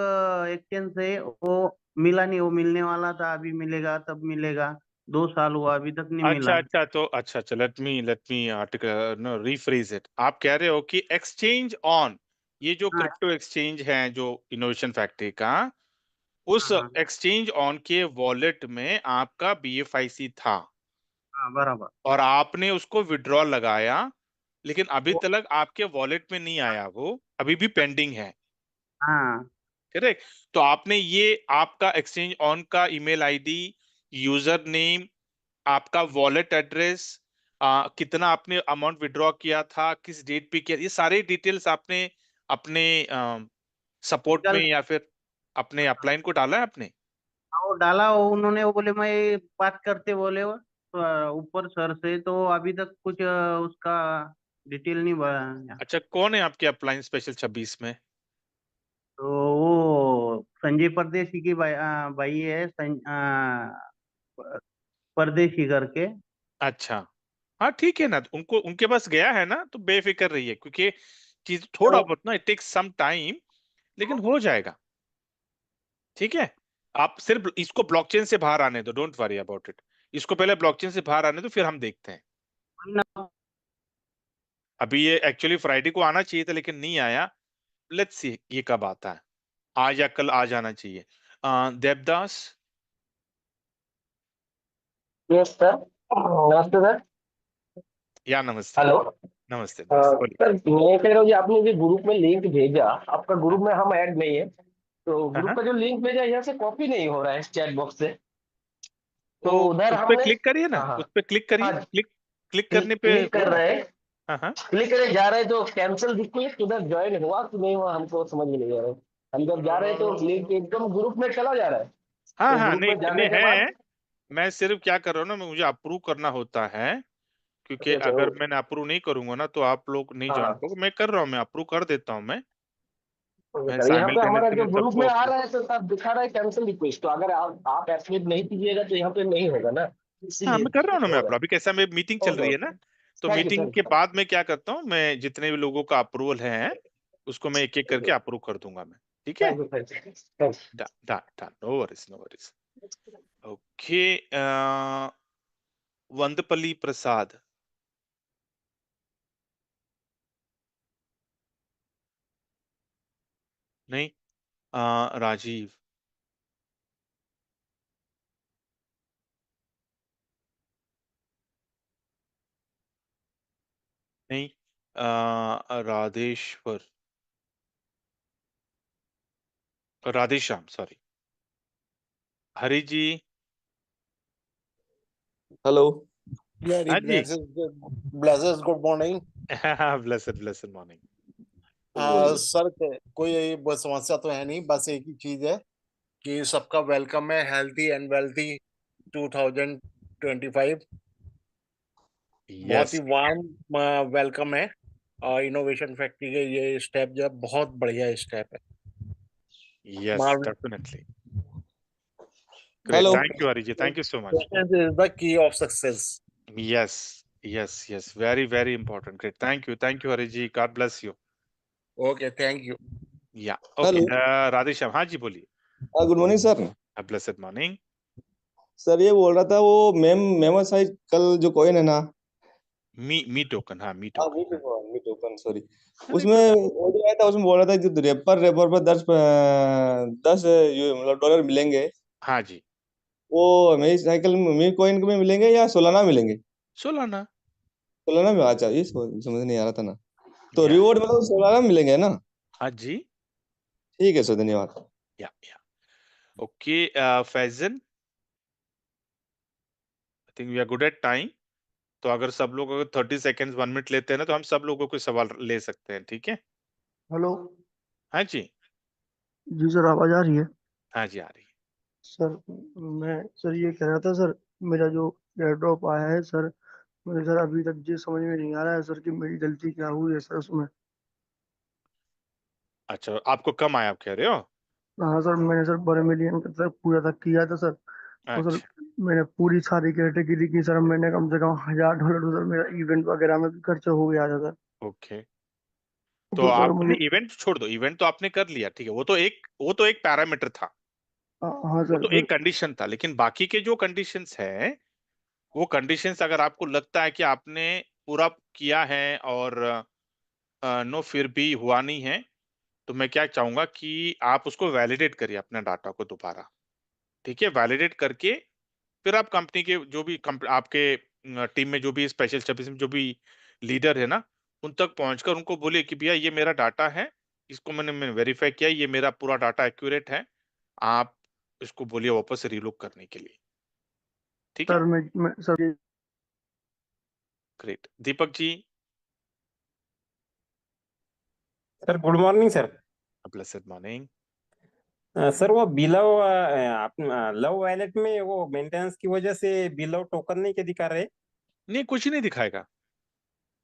एक्सचेंज से वो मिला नहीं। वो मिलने वाला था, अभी मिलेगा तब मिलेगा। 2 साल हुआ अभी तक नहीं अच्छा मिला। अच्छा, तो अच्छा, let me article no rephrase it. आप कह रहे हो कि एक्सचेंज ऑन, ये जो हाँ क्रिप्टो एक्सचेंज है जो इनोवेशन फैक्ट्री का, उस हाँ हाँ एक्सचेंज ऑन के वॉलेट में आपका बीएफआईसी था हाँ, बराबर। और आपने उसको विड्रॉल लगाया, लेकिन अभी वो तक आपके वॉलेट में नहीं आया, वो अभी भी पेंडिंग है। हाँ करेक्ट। तो आपने ये आपका एक्सचेंज ऑन का ईमेल आईडी, यूजर नेम, आपका वॉलेट एड्रेस, कितना आपने अमाउंट विड्रॉ किया था, किस डेट पे किया, ये सारे डिटेल्स आपने अपने सपोर्ट में निकल या फिर अपने अपलाइन को डाला है आपने? वो डाला। वो उन्होंने वो बोले मैं बात करते बोले वो ऊपर सर से, तो अभी तक कुछ उसका डिटेल नहीं बढ़ा। अच्छा, कौन है आपके अपलाइन स्पेशल 26 में? तो वो संजय परदेशी की भाई है, परदेशी करके। अच्छा। हाँ ठीक है ना, तो उनको, उनके पास गया है ना, तो बेफिक्र रहिए, क्योंकि चीज थोड़ा तो बहुत ना, इट टेक्स सम टाइम, लेकिन हो जाएगा। ठीक है। आप सिर्फ इसको ब्लॉकचेन से बाहर आने दो, डोंट वरी अबाउट इट। इसको पहले ब्लॉकचेन से बाहर आने दो, फिर हम देखते हैं। वही ना, अभी ये एक्चुअली फ्राइडे को आना चाहिए था लेकिन नहीं आया। लेट्स सी ये कब आता है, आज या कल आ जाना चाहिए। देवदास। यस सर, नमस्ते सर। या नमस्ते। हेलो नमस्ते नमस्ते बोलिए। सर, मैं कह रहा हूँ जी, आपने जो ग्रुप में लिंक भेजा, आपका ग्रुप में हम ऐड नहीं है, तो हाँ ग्रुप हाँ, का जो लिंक भेजा यहाँ से कॉपी नहीं हो रहा है चैट बॉक्स से, तो तो उधर उस पे हमने। क्लिक करिए ना, हाँ हाँ उस पे क्लिक करिए, हाँ, क्लिक क्लिक करने पे क्लिक कर होगा। रहे हैं, हाँ हाँ क्लिक करे जा रहे हैं तो कैंसिल रिक्वेस्ट, उधर ज्वाइन हुआ कि नहीं हुआ हमको समझ में नहीं आ रहा है। हम जब जा रहे हैं तो लिंक एकदम ग्रुप में चला जा रहा है, हाँ तो हाँ, ग्रुप नहीं में जाने नहीं के है। बाद। मैं सिर्फ क्या कर रहा हूँ ना, मुझे अप्रूव करना होता है, क्योंकि अच्छा अच्छा, अगर मैंने अप्रूव नहीं करूंगा ना तो आप लोग नहीं हाँ ज्वाइन हाँ, करोगे। मैं कर रहा हूँ, मैं अप्रूव कर देता हूँ। ओके मैं सर, यहाँ पे हमारा जो साइमल्टेनियसली ग्रुप सबको में आ अप्रूव। रहा है तो तब दिखा रहा है कैंसिल रिक्वेस्ट, तो अगर आप एक्टिवेट नहीं कीजिएगा तो यहाँ पे नहीं होगा ना, हाँ, इसीलिए मैं कर रहा हूँ ना, मैं हो रहा अप्रूव। अभी कैसा, मैं मीटिंग है। चल ओके रही है ना, ओके, तो थैंक यू मीटिंग के सर। बाद मैं क्या करता हूँ, मैं जितने भी लोगों का अप्रूवल है उसको मैं एक एक करके अप्रूव कर दूंगा मैं। ठीक है। Thank you thank you thank no worries no worries. Okay. Vandapalli Prasad. नहीं। राजीव। नहीं। राधेश्वर, राधेश्याम, सॉरी। हरि जी। हेलो। हाँ वेरी जी। Blesses good morning. Blessed blessed morning. हाँ सर, कोई बस समस्या तो है नहीं, बस एक ही चीज है कि सबका वेलकम है, हेल्थी एंड वेल्थी 2025। बहुत यस ही वार्म वेलकम है। और इनोवेशन फैक्ट्री के ये स्टेप जो है बहुत बढ़िया स्टेप है। Yes, marvel, definitely. Great, hello. Thank you Hari ji, thank you so much. Is the key of success. Yes yes yes, very very important. Great, thank you Hari ji, God bless you. Okay, thank you. Yeah okay. Hello. Radheshyam, हाँ जी बोलिए। Good morning sir. Blessed morning. Sir ये बोल रहा था वो memo size कल जो कॉइन है ना। मी टोकन, हाँ मी हाँ टोकन। मी टोकन सॉरी। अरे उसमें कोई बात। वो जो आया था उसमें बोल रहा था जो रेपर पर 10 ये मतलब डॉलर मिलेंगे। हाँ जी। वो मेरी साइकिल में मेरी कॉइन में मिलेंगे या सोलाना मिलेंगे? सोलाना। सोलाना में अच्छा ये समझ नहीं आ रहा था ना। तो या रिवॉर्ड मतलब सोलाना में मिलेंगे ना? हाँ जी। ठीक है सर, धन्यवाद। Yeah okay. Faizan, I think we are good at time. तो अगर सब लोग अगर 30 सेकेंड्स 1 मिनट लेते हैं ना तो हम सब लोगों को सवाल ले सकते हैं। ठीक है। हेलो। हाँ जी। जी सर, आवाज आ रही है? हाँ जी, आ रही है। सर, मैं सर ये कह रहा था सर, मेरा जो एयर ड्रॉप आया है सर, मुझे सर अभी तक ये समझ में नहीं आ रहा है सर कि मेरी गलती क्या हुई है सर उसमें। अच्छा, आपको कम आया, आप कह रहे हो? हाँ सर, मैंने सर 12 मिलियन का सर पूरा तक किया था सर। तो सर अच्छा। मैंने पूरी सारी कैटेगरी की सर, मैंने कम से कम $1000 तो सर मेरा इवेंट वगैरह में भी खर्चा हो गया था सर। ओके, तो तो सर आपने मुझे। इवेंट छोड़ दो, इवेंट तो आपने कर लिया, ठीक है, वो तो एक पैरामीटर था, हाँ वो सर तो फिर। एक कंडीशन था। लेकिन बाकी के जो कंडीशंस है, वो कंडीशंस अगर आपको लगता है कि आपने पूरा किया है और नो फिर भी हुआ नहीं है, तो मैं क्या चाहूंगा कि आप उसको वैलिडेट करिए अपने डाटा को दोबारा। ठीक है, वैलिडेट करके फिर आप कंपनी के जो भी आपके टीम में जो भी स्पेशल सर्विस में जो भी लीडर है ना, उन तक पहुंचकर उनको बोलिए कि भैया ये मेरा डाटा है, इसको मैंने वेरीफाई किया, ये मेरा पूरा डाटा एक्यूरेट है, आप इसको बोलिए वापस से रीलोक करने के लिए। ठीक है। सर मैं sir great. Deepak ji. Sir good morning sir. Blessed morning. Sir वो बिलो लव वैलेट में वो मेंटेनेंस की वजह से बिलो टोकन नहीं के दिखा रहे? नहीं, कुछ नहीं दिखाएगा।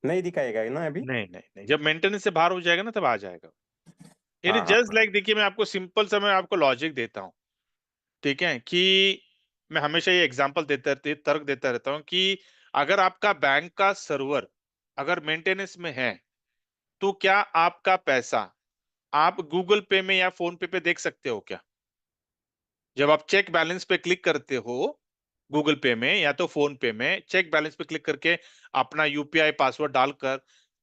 नहीं दिखाएगा ना अभी? नहीं नहीं नहीं, जब मेंटेनेंस से बाहर हो जाएगा ना तब आ जाएगा। यानी हाँ हाँ जस्ट हाँ। लाइक, देखिए मैं आपको सिंपल सा मैं आपको लॉजिक देता हूँ। ठीक है कि मैं हमेशा ये एग्जांपल तर्क देता रहता हूँ कि अगर आपका बैंक का सर्वर अगर मेंटेनेंस में है, तो क्या आपका पैसा आप गूगल पे में या फोन पे देख सकते हो क्या? जब आप चेक बैलेंस पे क्लिक करते हो गूगल पे में या तो फोन पे में, चेक बैलेंस पे क्लिक करके अपना यूपीआई पासवर्ड डालकर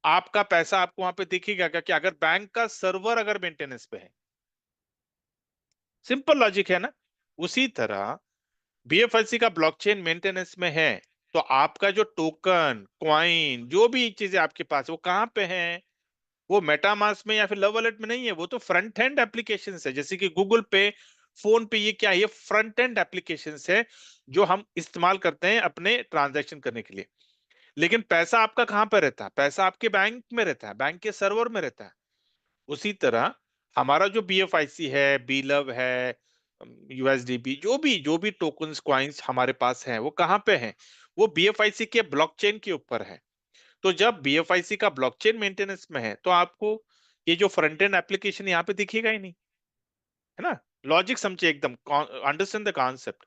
आपका पैसा आपको वहां पे दिखेगा क्या? कि अगर बैंक का सर्वर अगर मेंटेनेंस पे है, सिंपल लॉजिक है ना। उसी तरह बीएफआईसी का ब्लॉकचेन मेंटेनेंस में है, तो आपका जो टोकन, कॉइन, जो भी चीजें आपके पास है, वो कहाँ पे है? वो मेटामास्क में या फिर लव वॉलेट में नहीं है, वो तो फ्रंट एंड एप्लीकेशन है। जैसे कि गूगल पे, फोन पे, ये क्या है? ये फ्रंट एंड एप्लीकेशन है जो हम इस्तेमाल करते हैं अपने ट्रांजैक्शन करने के लिए। लेकिन पैसा आपका कहाँ पे रहता है? पैसा आपके बैंक में रहता है, बैंक के सर्वर में रहता है। उसी तरह हमारा जो बीएफआईसी है, बीलव है, यूएसडीबी, जो भी टोकन्स, क्वाइंस हमारे पास हैं, वो कहाँ पे हैं? वो बीएफआईसी के ब्लॉकचेन के ऊपर है। तो जब बीएफआईसी का ब्लॉकचेन मेंटेनेंस में है, तो आपको ये जो फ्रंट एंड एप्लीकेशन यहाँ पे दिखेगा ही नहीं, है ना। लॉजिक समझे एकदम, अंडरस्टैंड द कॉन्सेप्ट।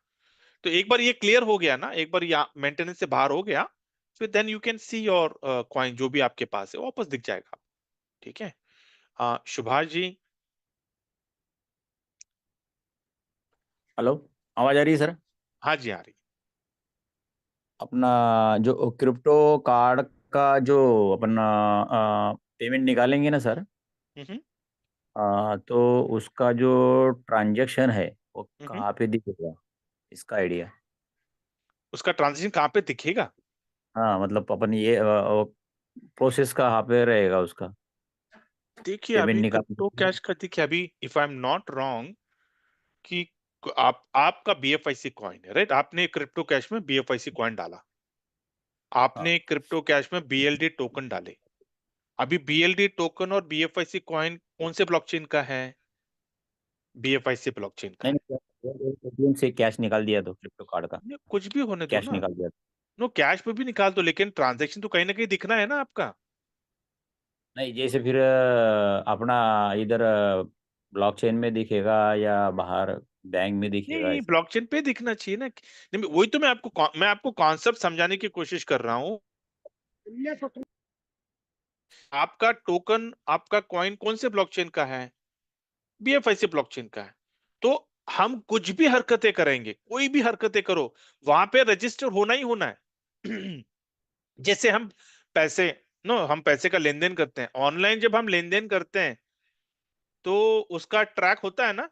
तो एक बार ये क्लियर हो गया ना, एक बार या मेंटेनेंस से बाहर हो गया, फिर then you can see your coin जो भी आपके पास है वापस दिख जाएगा। ठीक है। सुभाष जी। हेलो, आवाज आ रही है सर? हाँ जी, आ रही। अपना जो क्रिप्टो कार्ड का जो अपना पेमेंट निकालेंगे ना सर, हम्म तो उसका जो ट्रांजैक्शन है वो हम्म। कहाँ पे दिखेगा, इसका आइडिया? उसका ट्रांजेक्शन कहाँ पे दिखेगा? हाँ मतलब अपन ये प्रोसेस कहाँ पे रहेगा उसका, देखिए पेमेंट अभी निकालने क्रिप्टो का? कैश का, देखिए अभी if I am not wrong, कि आप आपका बीएफआईसी कॉइन है, राइट? आपने क्रिप्टो कैश में बीएफआईसी कॉइन डाला, हाँ आपने क्रिप्टो कैश में बीएलडी टोकन डाले। अभी बीएलडी टोकन और बीएफआईसी कॉइन कौन से ब्लॉकचेन का है? बीएफआईसी ब्लॉकचेन का नहीं है। नहीं, एटीएम से कैश निकाल दिया तो क्रिप्टो कार्ड का नहीं, कुछ भी होने दो कैश ना। निकाल दिया तो। नो, कैश पे भी निकाल दो, लेकिन ट्रांजैक्शन तो कहीं ना कहीं दिखना है ना आपका। नहीं जैसे फिर अपना इधर ब्लॉकचेन में दिखेगा या बाहर बैंक में दिखेगा नहीं, ऐसा? ब्लॉकचेन पे दिखना चाहिए ना। नहीं, वही तो मैं आपको कॉन्सेप्ट समझाने की कोशिश कर रहा हूँ। आपका टोकन, आपका कॉइन कौन से ब्लॉकचेन का है? बीएफआईसी ब्लॉकचेन का है। तो हम कुछ भी हरकतें करेंगे, कोई भी हरकतें करो, वहां पे रजिस्टर होना ही होना है। जैसे हम पैसे, नो, हम पैसे का लेन देन करते हैं ऑनलाइन, जब हम लेन देन करते हैं तो उसका ट्रैक होता है ना,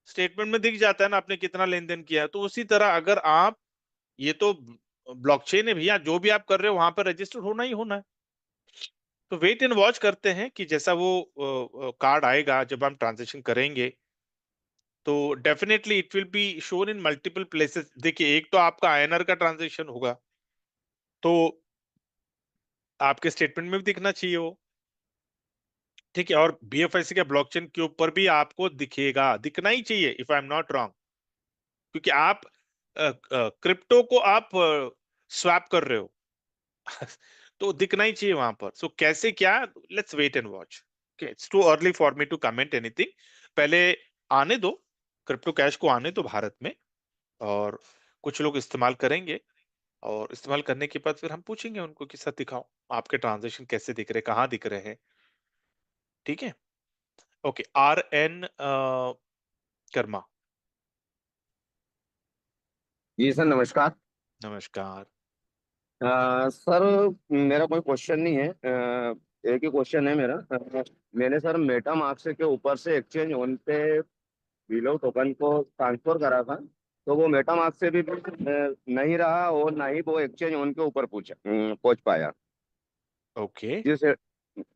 स्टेटमेंट में दिख जाता है ना आपने कितना लेन देन किया है। तो उसी तरह अगर आप, ये तो ब्लॉकचेन है भैया, जो भी आप कर रहे हो वहां पर रजिस्टर होना ही होना है। तो वेट एंड वॉच करते हैं कि जैसा वो कार्ड आएगा, जब हम ट्रांजेक्शन करेंगे तो definitely it will be shown in multiple places. देखिए, एक तो आपका आईएनआर का ट्रांजेक्शन होगा, तो आपके स्टेटमेंट में भी दिखना चाहिए वो। ठीक है। और बीएफआईसी के ब्लॉकचेन के ऊपर भी आपको दिखेगा, दिखना ही चाहिए if I am not wrong, क्योंकि आप क्रिप्टो को आप स्वैप कर रहे हो। तो दिखना ही चाहिए वहां पर। सो कैसे क्या, let's wait and watch. It's too early for me to comment anything. पहले आने दो, क्रिप्टो कैश को आने दो भारत में, और कुछ लोग इस्तेमाल करेंगे, और इस्तेमाल करने के बाद फिर हम पूछेंगे उनको कि सर दिखाओ आपके ट्रांजेक्शन कैसे दिख रहे हैं, कहाँ दिख रहे हैं। ठीक है। Okay, R N Karma. जी सर, नमस्कार। नमस्कार। सर, मेरा कोई क्वेश्चन नहीं है। एक ही क्वेश्चन है मेरा। मैंने सर मेटा मार्क्स के ऊपर से एक्सचेंज ऑन पे बिलो टोकन को ट्रांसफर करा था, तो वो मेटा मार्क्स से भी नहीं रहा, और ना ही वो एक्सचेंज ऑन के ऊपर पहुंच पाया। ओके। जी सर,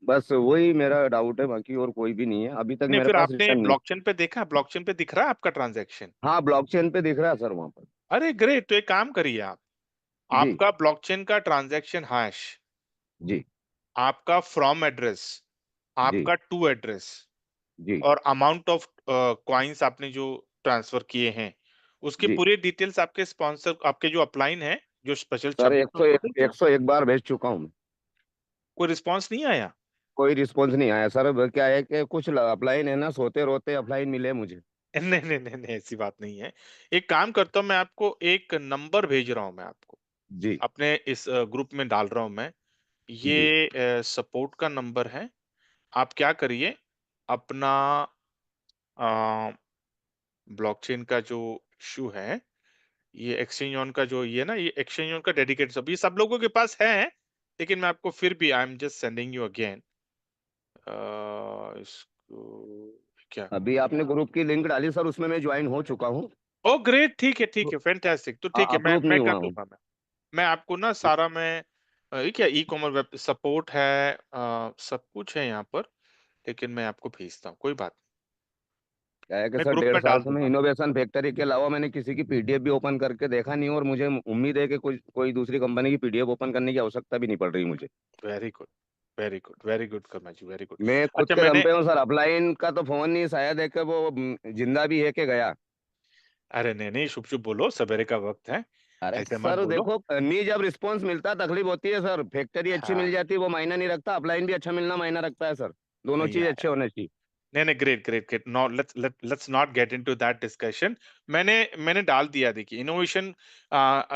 बस वही मेरा डाउट है, बाकी और कोई भी नहीं है। अभी तक नहीं, मेरे फिर पास आपने रिटर्न नहीं। ब्लॉकचेन पे देखा? ब्लॉकचेन पे दिख रहा है आपका ट्रांजैक्शन? हाँ, ब्लॉकचेन पे दिख रहा है सर वहाँ पर। अरे ग्रेट। तो एक काम करिए आप, जी आपका ब्लॉकचेन का ट्रांजैक्शन हैश, जी आपका फ्रॉम एड्रेस, जी आपका टू एड्रेस, जी और अमाउंट ऑफ कॉइन्स आपने जो ट्रांसफर किए हैं, उसकी जी पूरी डिटेल्स आपके स्पॉन्सर, आपके जो अपलाइन है, जो स्पेशल सर, छवि, उनको दे दो। 101 बार भेज चुका हूँ। कोई रिस्पांस नहीं आया? कोई रिस्पॉन्स नहीं आया सर। क्या है कि कुछ अपलाइन है ना, सोते रोते अपलाइन मिले मुझे। नहीं नहीं नहीं नहीं, ऐसी बात नहीं है। एक काम करता हूँ, मैं आपको एक नंबर भेज रहा हूँ, मैं आपको जी अपने इस ग्रुप में डाल रहा हूँ मैं। जी ये सपोर्ट का नंबर है। आप क्या करिए, अपना ब्लॉकचेन का जो इशू है, ये एक्सचेंज ऑन का जो ये ना, ये एक्सचेंज ऑन का डेडिकेट, सब ये सब लोगों के पास है। लेकिन मैं आपको फिर भी आई am just sending you again इसको क्या अभी आपने ग्रुप की लिंक डाली सर, उसमें मैं ज्वाइन हो चुका हूँ। ओ ग्रेट, ठीक है फैंटास्टिक। तो ठीक है, अप्रूव मैं नहीं हुआ कर हूँ। दूंगा। मैं आपको ना सारा मैं ये क्या ई कॉमर्स वेब सपोर्ट है, सब कुछ है यहाँ पर, लेकिन मैं आपको भेजता हूँ, कोई बात क्या है कि नहीं, मैं सर ग्रुप 1.5 में साल डाल से मैं दूंगा। इनोवेशन फैक्ट्री के अलावा मैंने किसी की पीडीएफ भी ओपन करके देखा नहीं, और मुझे उम्मीद है कि कोई दूसरी कंपनी की पीडीएफ ओपन करने की आवश्यकता भी नहीं पड़ रही मुझे। Very good, very good, very good Karma ji, very good. मैं खुद अच्छा के दम मैंने, पे हूँ सर, अपलाइन का तो फोन नहीं, शायद है कि वो जिंदा भी है कि गया। अरे नहीं शुभ शुभ बोलो, सवेरे का वक्त है, अरे ऐसे मत सर बोलो। देखो, नहीं जब रिस्पांस मिलता तकलीफ होती है सर, फैक्ट्री अच्छी मिल हाँ, जाती है वो मायना नहीं रखता, अपलाइन भी अच्छा मिलना मायना रखता है सर, दोनों नहीं चीज आया। अच्छे होने चाहिए। नहीं great great great, no let's not get into that discussion. मैंने डाल दिया, देखिए इनोवेशन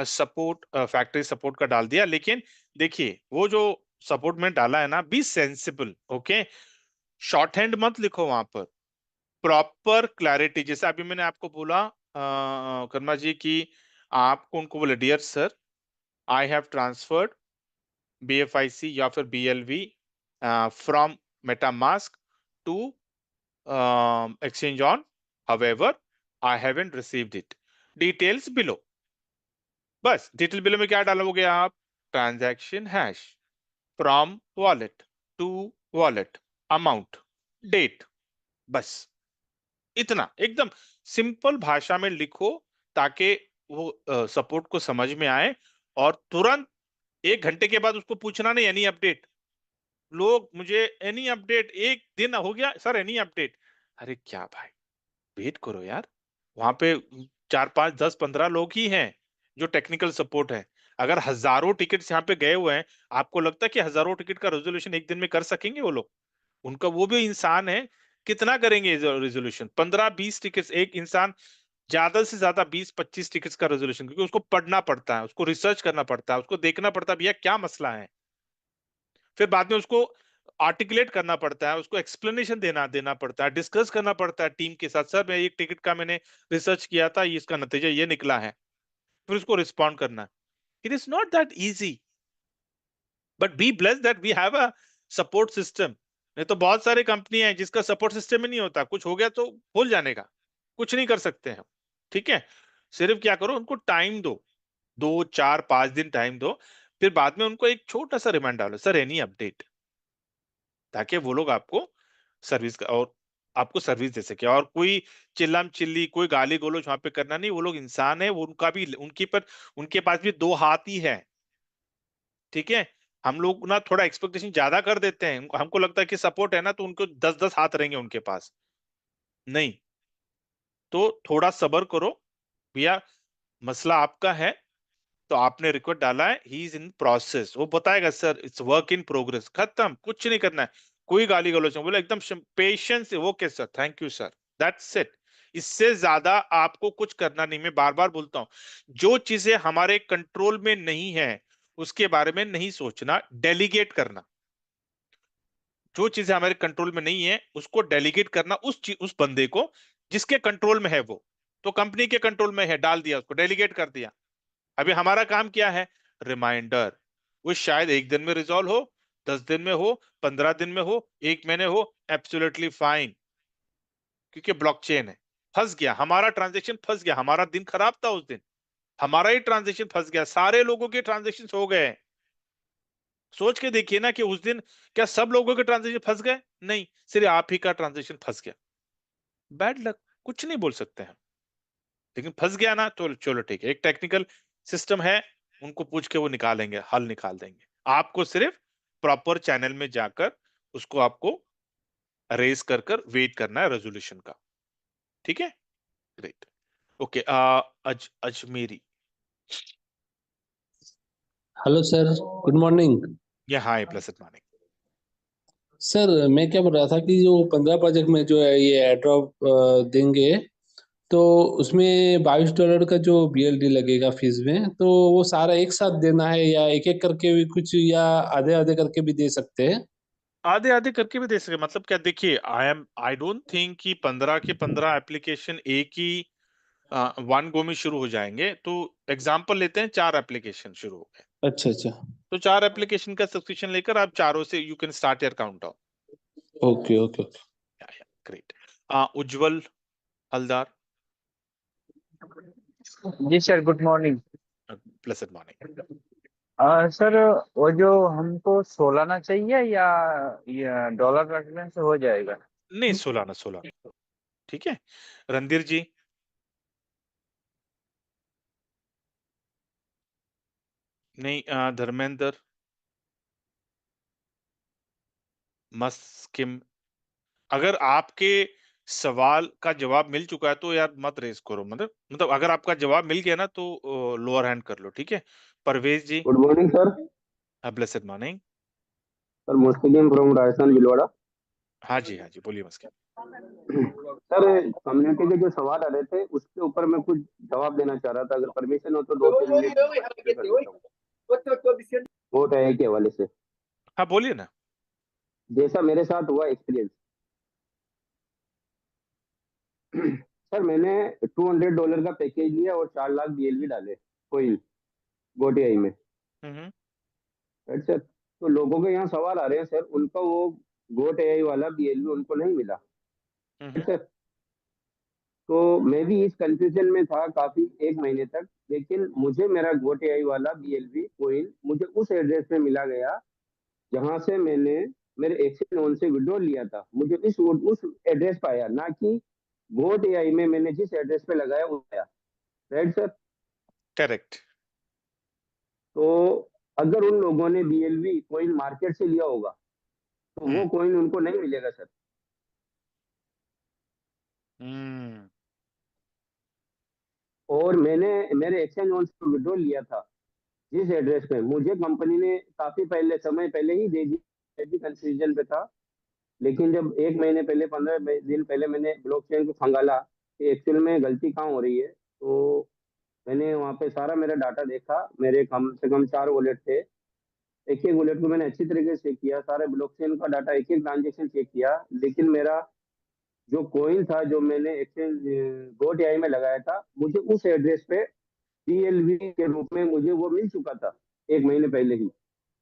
सपोर्ट, फैक्ट्री सपोर्ट का डाल दिया, लेकिन देखिए वो जो सपोर्ट में डाला है ना, B sensible, okay. Short hand मत लिखो वहां पर, प्रॉपर क्लैरिटी। जैसे अभी मैंने आपको बोला कर्मा जी की, आपको उनको बोले dear sir, I have transferred BFIC या फिर BLV from MetaMask to exchange on, however I haven't received it, details below। बस डिटेल बिलो में क्या डालोगे आप, transaction hash from wallet to wallet, amount, date, बस इतना एकदम सिंपल भाषा में लिखो, ताकि वो सपोर्ट को समझ में आए, और तुरंत 1 घंटे के बाद उसको पूछना नहीं एनी अपडेट। लोग मुझे एनी अपडेट, एक दिन हो गया सर एनी अपडेट, अरे क्या भाई, वेट करो यार। वहां पे 4 5 10 15 लोग ही हैं जो टेक्निकल सपोर्ट है। अगर हजारों टिकट्स यहाँ पे गए हुए हैं, आपको लगता है कि हजारों टिकट का रेजोल्यूशन एक दिन में कर सकेंगे वो लोग? उनका वो भी इंसान है, कितना करेंगे रेजोल्यूशन? 15 20 टिकट्स एक इंसान, ज्यादा से ज्यादा 20 25 टिकट्स का रेजोल्यूशन, क्योंकि उसको पढ़ना पड़ता है, उसको रिसर्च करना पड़ता है, उसको देखना पड़ता है भैया क्या मसला है, फिर बाद में उसको आर्टिकुलेट करना पड़ता है, उसको एक्सप्लेनेशन देना पड़ता है, डिस्कस करना पड़ता है टीम के साथ, सर मैं एक टिकट का मैंने रिसर्च किया था, ये इसका नतीजा ये निकला है, फिर उसको रिस्पॉन्ड करना। It is not that easy, but be blessed that we have a support system. नहीं तो बहुत सारी कंपनी है जिसका सपोर्ट सिस्टम ही नहीं होता, कुछ हो गया तो भूल जाने का, कुछ नहीं कर सकते हैं, ठीक है। सिर्फ क्या करो, उनको टाइम दो, 2 4 5 दिन टाइम दो, फिर बाद में उनको एक छोटा सा रिमाइंडर डालो, सर एनी अपडेट, ताकि वो लोग आपको सर्विस और आपको सर्विस दे सके। और कोई चिल्लाम चिल्ली, कोई गाली गलौज वहां पे करना नहीं, वो लोग इंसान है, वो उनका भी उनके पास भी 2 हाथ ही है, ठीक है। हम लोग ना थोड़ा एक्सपेक्टेशन ज्यादा कर देते हैं, हमको लगता है कि सपोर्ट है ना तो उनको 10 10 हाथ रहेंगे उनके पास, नहीं। तो थोड़ा सब्र करो भैया, मसला आपका है, तो आपने रिक्वेस्ट डाला है, ही इज इन प्रोसेस, वो बताएगा sir it's work in progress, खत्म, कुछ नहीं करना है। कोई गाली गलौज नहीं, बोले एकदम पेशेंस से, okay sir thank you sir, that's it. इससे ज्यादा आपको कुछ करना नहीं। मैं बार बार बोलता हूं, जो चीजें हमारे कंट्रोल में नहीं है उसके बारे में नहीं सोचना, डेलीगेट करना। जो चीजें हमारे कंट्रोल में नहीं है उसको डेलीगेट करना उस बंदे को जिसके कंट्रोल में है। वो तो कंपनी के कंट्रोल में है, डाल दिया उसको, डेलीगेट कर दिया। अभी हमारा काम क्या है, रिमाइंडर। वो शायद 1 दिन में रिजॉल्व हो, 10 दिन में हो, 15 दिन में हो, 1 महीने हो, एब्सोल्युटली फाइन, क्योंकि ब्लॉकचेन है। फंस गया हमारा ट्रांजेक्शन, फंस गया, हमारा दिन खराब था उस दिन, हमारा ही ट्रांजेक्शन फंस गया, सारे लोगों के ट्रांजेक्शन हो गए। सोच के देखिए ना कि उस दिन क्या सब लोगों के ट्रांजेक्शन फंस गए? नहीं, सिर्फ आप ही का ट्रांजेक्शन फंस गया। बैड लक, कुछ नहीं बोल सकते हैं, लेकिन फंस गया ना तो चलो ठीक है, एक टेक्निकल सिस्टम है, उनको पूछ के वो निकालेंगे, हल निकाल देंगे। आपको सिर्फ प्रॉपर चैनल में जाकर उसको आपको रेज कर वेट करना है रेजोल्यूशन का, ठीक है। Great, okay. Ajmeri, hello sir, good morning. या हाय, ब्लेसेड मॉर्निंग। सर मैं क्या बोल रहा था कि जो 15 प्रोजेक्ट में जो है ये एड्रॉप देंगे, तो उसमें $22 का जो BLD लगेगा फीस में, तो वो सारा एक साथ देना है या एक एक करके भी कुछ, या आधे आधे करके भी दे सकते हैं? आधे आधे करके भी दे सके, मतलब क्या, देखिए आई डोंट थिंक कि 15 के 15 एप्लीकेशन एक ही वन गो में शुरू हो जाएंगे। तो एग्जांपल लेते हैं, 4 एप्लीकेशन शुरू हो गए, अच्छा अच्छा। तो 4 एप्लीकेशन का सब्सक्रिप्शन लेकर आप चारों से you can start your countdown. Okay okay okay. Great. Ujjwal Haldar. जी sir, good morning. Blessed morning. Sir, वो जो हमको सोलाना चाहिए या डॉलर रखने से हो जाएगा? नहीं, सोलाना। ठीक है। रणधीर जी। नहीं। धर्मेंद्र। मस्किम। अगर आपके सवाल का जवाब मिल चुका है तो यार मत रेस करो, मतलब अगर आपका जवाब मिल गया ना तो लोअर हैंड कर लो, ठीक है। Parvez ji. Good morning sir. Blessed morning. Sir Muslim from Rajasthan Bhilwara. हाँ जी बोलिए मस्किन। सर कम्युनिटी के जो सवाल आ रहे थे उसके ऊपर मैं कुछ जवाब देना चाह रहा था, अगर परमिशन हो तो 2-3 मिनट शेयर कर देता हूँ वोट है के हवाले से। हाँ बोलिए ना। जैसा मेरे साथ हुआ एक्सपीरियंस। सर मैंने $200 का पैकेज लिया और 4 लाख BLV डाले कोई गोटीआई में। Right sir. तो लोगों के यहाँ सवाल आ रहे हैं सर, उनका वो गोटीआई वाला BLV उनको नहीं मिला। Right sir. तो मैं भी इस कंफ्यूजन में था काफी 1 महीने तक, लेकिन मुझे मेरा गोटीआई वाला BLV कोइन मुझे उस एड्रेस पे मिला गया जहां से मैंने मेरे एक्सिस लोन से विड्रॉल लिया था। मुझे उस एड्रेस पे आया, ना कि गोटीआई में मैंने जिस एड्रेस पे लगाया वो आया। Right sir. करेक्ट। तो अगर उन लोगों ने BLV कोइन मार्केट से लिया होगा तो वो कोइन उनको नहीं मिलेगा सर। और मैंने मेरे एक्सचेंज लोन से विड्रॉल लिया था जिस एड्रेस पे, मुझे कंपनी ने काफी समय पहले ही दे दी। मैं भी कंफ्यूजन पे था, लेकिन जब 1 महीने पहले 15 दिन पहले मैंने ब्लॉकचेन को खंगाला कि एक्चुअल में गलती कहाँ हो रही है, तो मैंने वहाँ पे सारा मेरा डाटा देखा। मेरे कम से कम 4 वॉलेट थे। एक एक वॉलेट को मैंने अच्छी तरीके से चेक किया, सारे ब्लॉकचेन का डाटा, एक एक ट्रांजेक्शन चेक किया, लेकिन मेरा जो कोइन था जो मैंने एक्सचेंज गोटीआई में लगाया था, मुझे उस एड्रेस पे BLV के रूप में मुझे वो मिल चुका था 1 महीने पहले ही।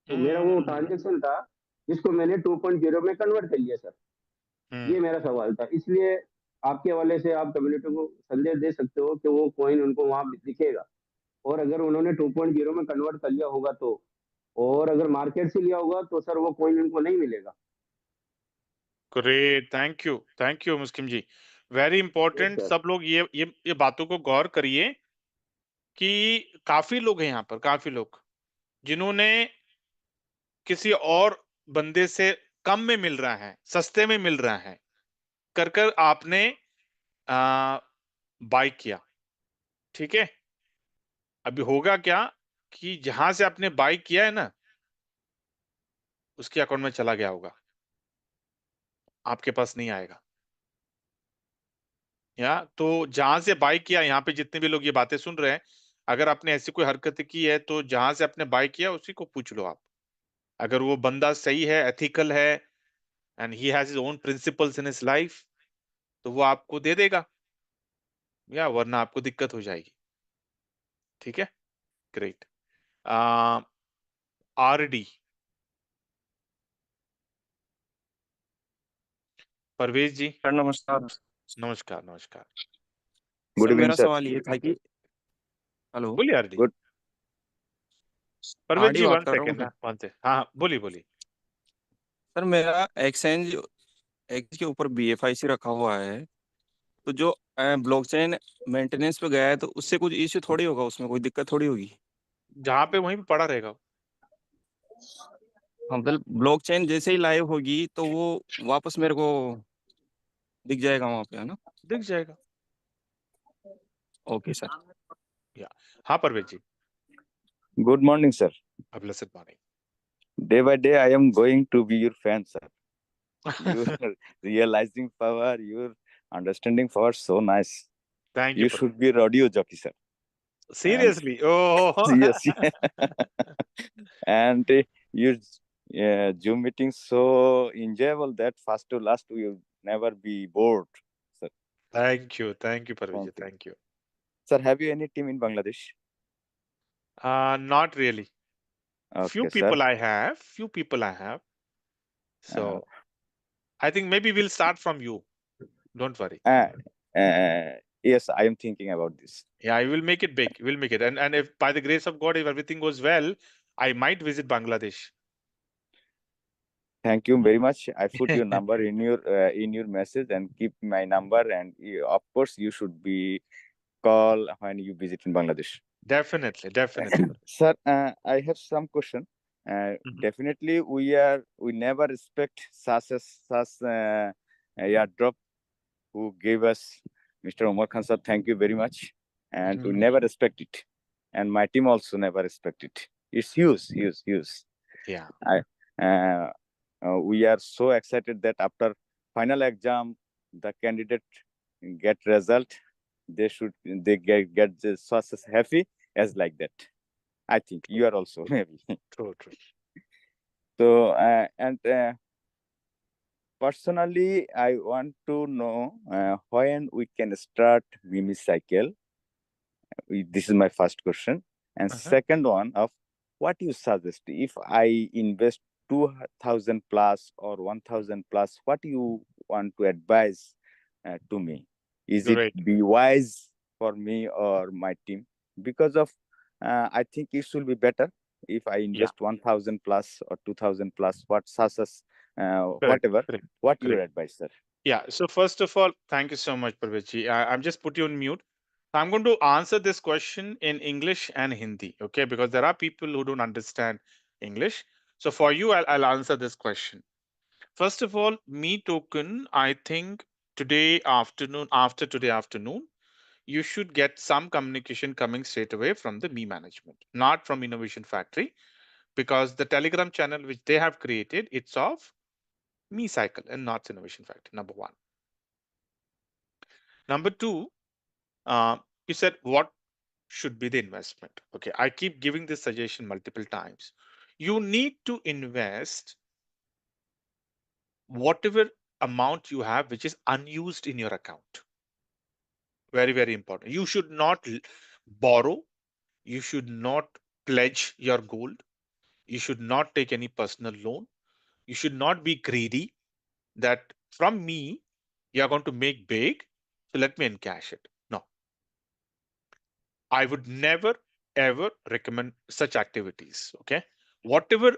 तो मेरा वो ट्रांजेक्शन था जिसको मैंने 2.0 में कन्वर्ट कर लिया सर। ये मेरा सवाल था, इसलिए आपके हवाले से आप कम्युनिटी को संदेश दे सकते हो कि वो कॉइन उनको वहां दिखेगा, और अगर उन्होंने 2.0 में कन्वर्ट कर लिया होगा तो, और अगर मार्केट से लिया होगा तो सर वो कॉइन उनको नहीं मिलेगा। Great. Thank you Muskan ji. Very important. सब लोग ये बातों को गौर करिए कि काफी लोग हैं यहाँ पर, काफी लोग जिन्होंने किसी और बंदे से कम में मिल रहा है, सस्ते में मिल रहा है, कर आपने बाय किया। ठीक है। अभी होगा क्या कि जहां से आपने बाय किया है ना, उसके अकाउंट में चला गया होगा, आपके पास नहीं आएगा। या तो जहां से बाय किया, यहाँ पे जितने भी लोग ये बातें सुन रहे हैं, अगर आपने ऐसी कोई हरकत की है तो जहां से आपने बाय किया उसी को पूछ लो आप। अगर वो बंदा सही है, एथिकल है and he has his own principles in his life, तो वो आपको दे देगा, या वरना आपको दिक्कत हो जाएगी। ठीक है। ग्रेट। RD। परवेज जी। सर नमस्कार। नमस्कार। गुड Good इवनिंग evening, मेरा sir. सवाल ये था कि हेलो बोलिए RD। Good. परवेज RD जी बात 1 कर रहा हूँ सेकेंड। मैं। हाँ हाँ बोलिए। सर मेरा एक्सचेंज के ऊपर BFIC रखा हुआ है, तो जो ब्लॉकचेन मेंटेनेंस पे गया है तो उससे कुछ इश्यू थोड़ी होगा, उसमें कोई दिक्कत थोड़ी होगी। जहां पे वहीं पे पड़ा रहेगा। हाँ, मतलब ब्लॉकचेन जैसे ही लाइव होगी तो वो वापस मेरे को दिख जाएगा वहां पे, है ना? दिख जाएगा। Okay sir. या हाँ परवेज जी। Good morning, sir. Blessed morning. Day by day, I am going to be your fan, sir. Your realizing power, your understanding power, so nice. Thank you, You should be radio jockey, sir. Seriously? Oh. Yes. And your Zoom meeting so enjoyable that first to last you will never be bored, sir. Thank you, Parveez. Thank you. Sir, have you any team in Bangladesh? Not really. Few Okay, sir. people I have. So I think maybe we'll start from you. Don't worry. Yes, I am thinking about this. Yeah, I will make it big. We'll make it. And if by the grace of God, if everything goes well, I might visit Bangladesh. Thank you very much. I put your number in your message and keep my number, and of course you should be call when you visit in Bangladesh. Definitely. Sir, I have some question. Definitely, we never respect such airdrop who gave us Mr. Omar Khan sir. Thank you very much, and we never respect it, and my team also never respect it. It's huge. Yeah. We are so excited that after final exam, the candidate get result. They get just as happy as like that. I think you are also maybe. True. So personally, I want to know when we can start Mimi Cycle. This is my first question. And second one of what you suggest if I invest 2,000 plus or 1,000 plus, what you want to advise to me? Is Great. it be wise for me or my team? Because of I think it should be better if I invest 1,000 plus or 2,000 plus. What success, whatever. What your advice, sir? Yeah. So first of all, thank you so much, Parvezi. I'm just put you on mute. I'm going to answer this question in English and Hindi, okay? Because there are people who don't understand English. So for you, I'll answer this question. First of all, Me Token, I think after today afternoon, you should get some communication coming straight away from the Me management, not from Innovation Factory, because the Telegram channel which they have created, it's of Me Cycle and not Innovation Factory, number one. Number two, you said what should be the investment. Okay, I keep giving this suggestion multiple times. You need to invest whatever amount you have which is unused in your account. Very, very important. You should not borrow. You should not pledge your gold. You should not take any personal loan. You should not be greedy that from me, you're going to make big. So let me encash it. No, I would never ever recommend such activities. Okay. Whatever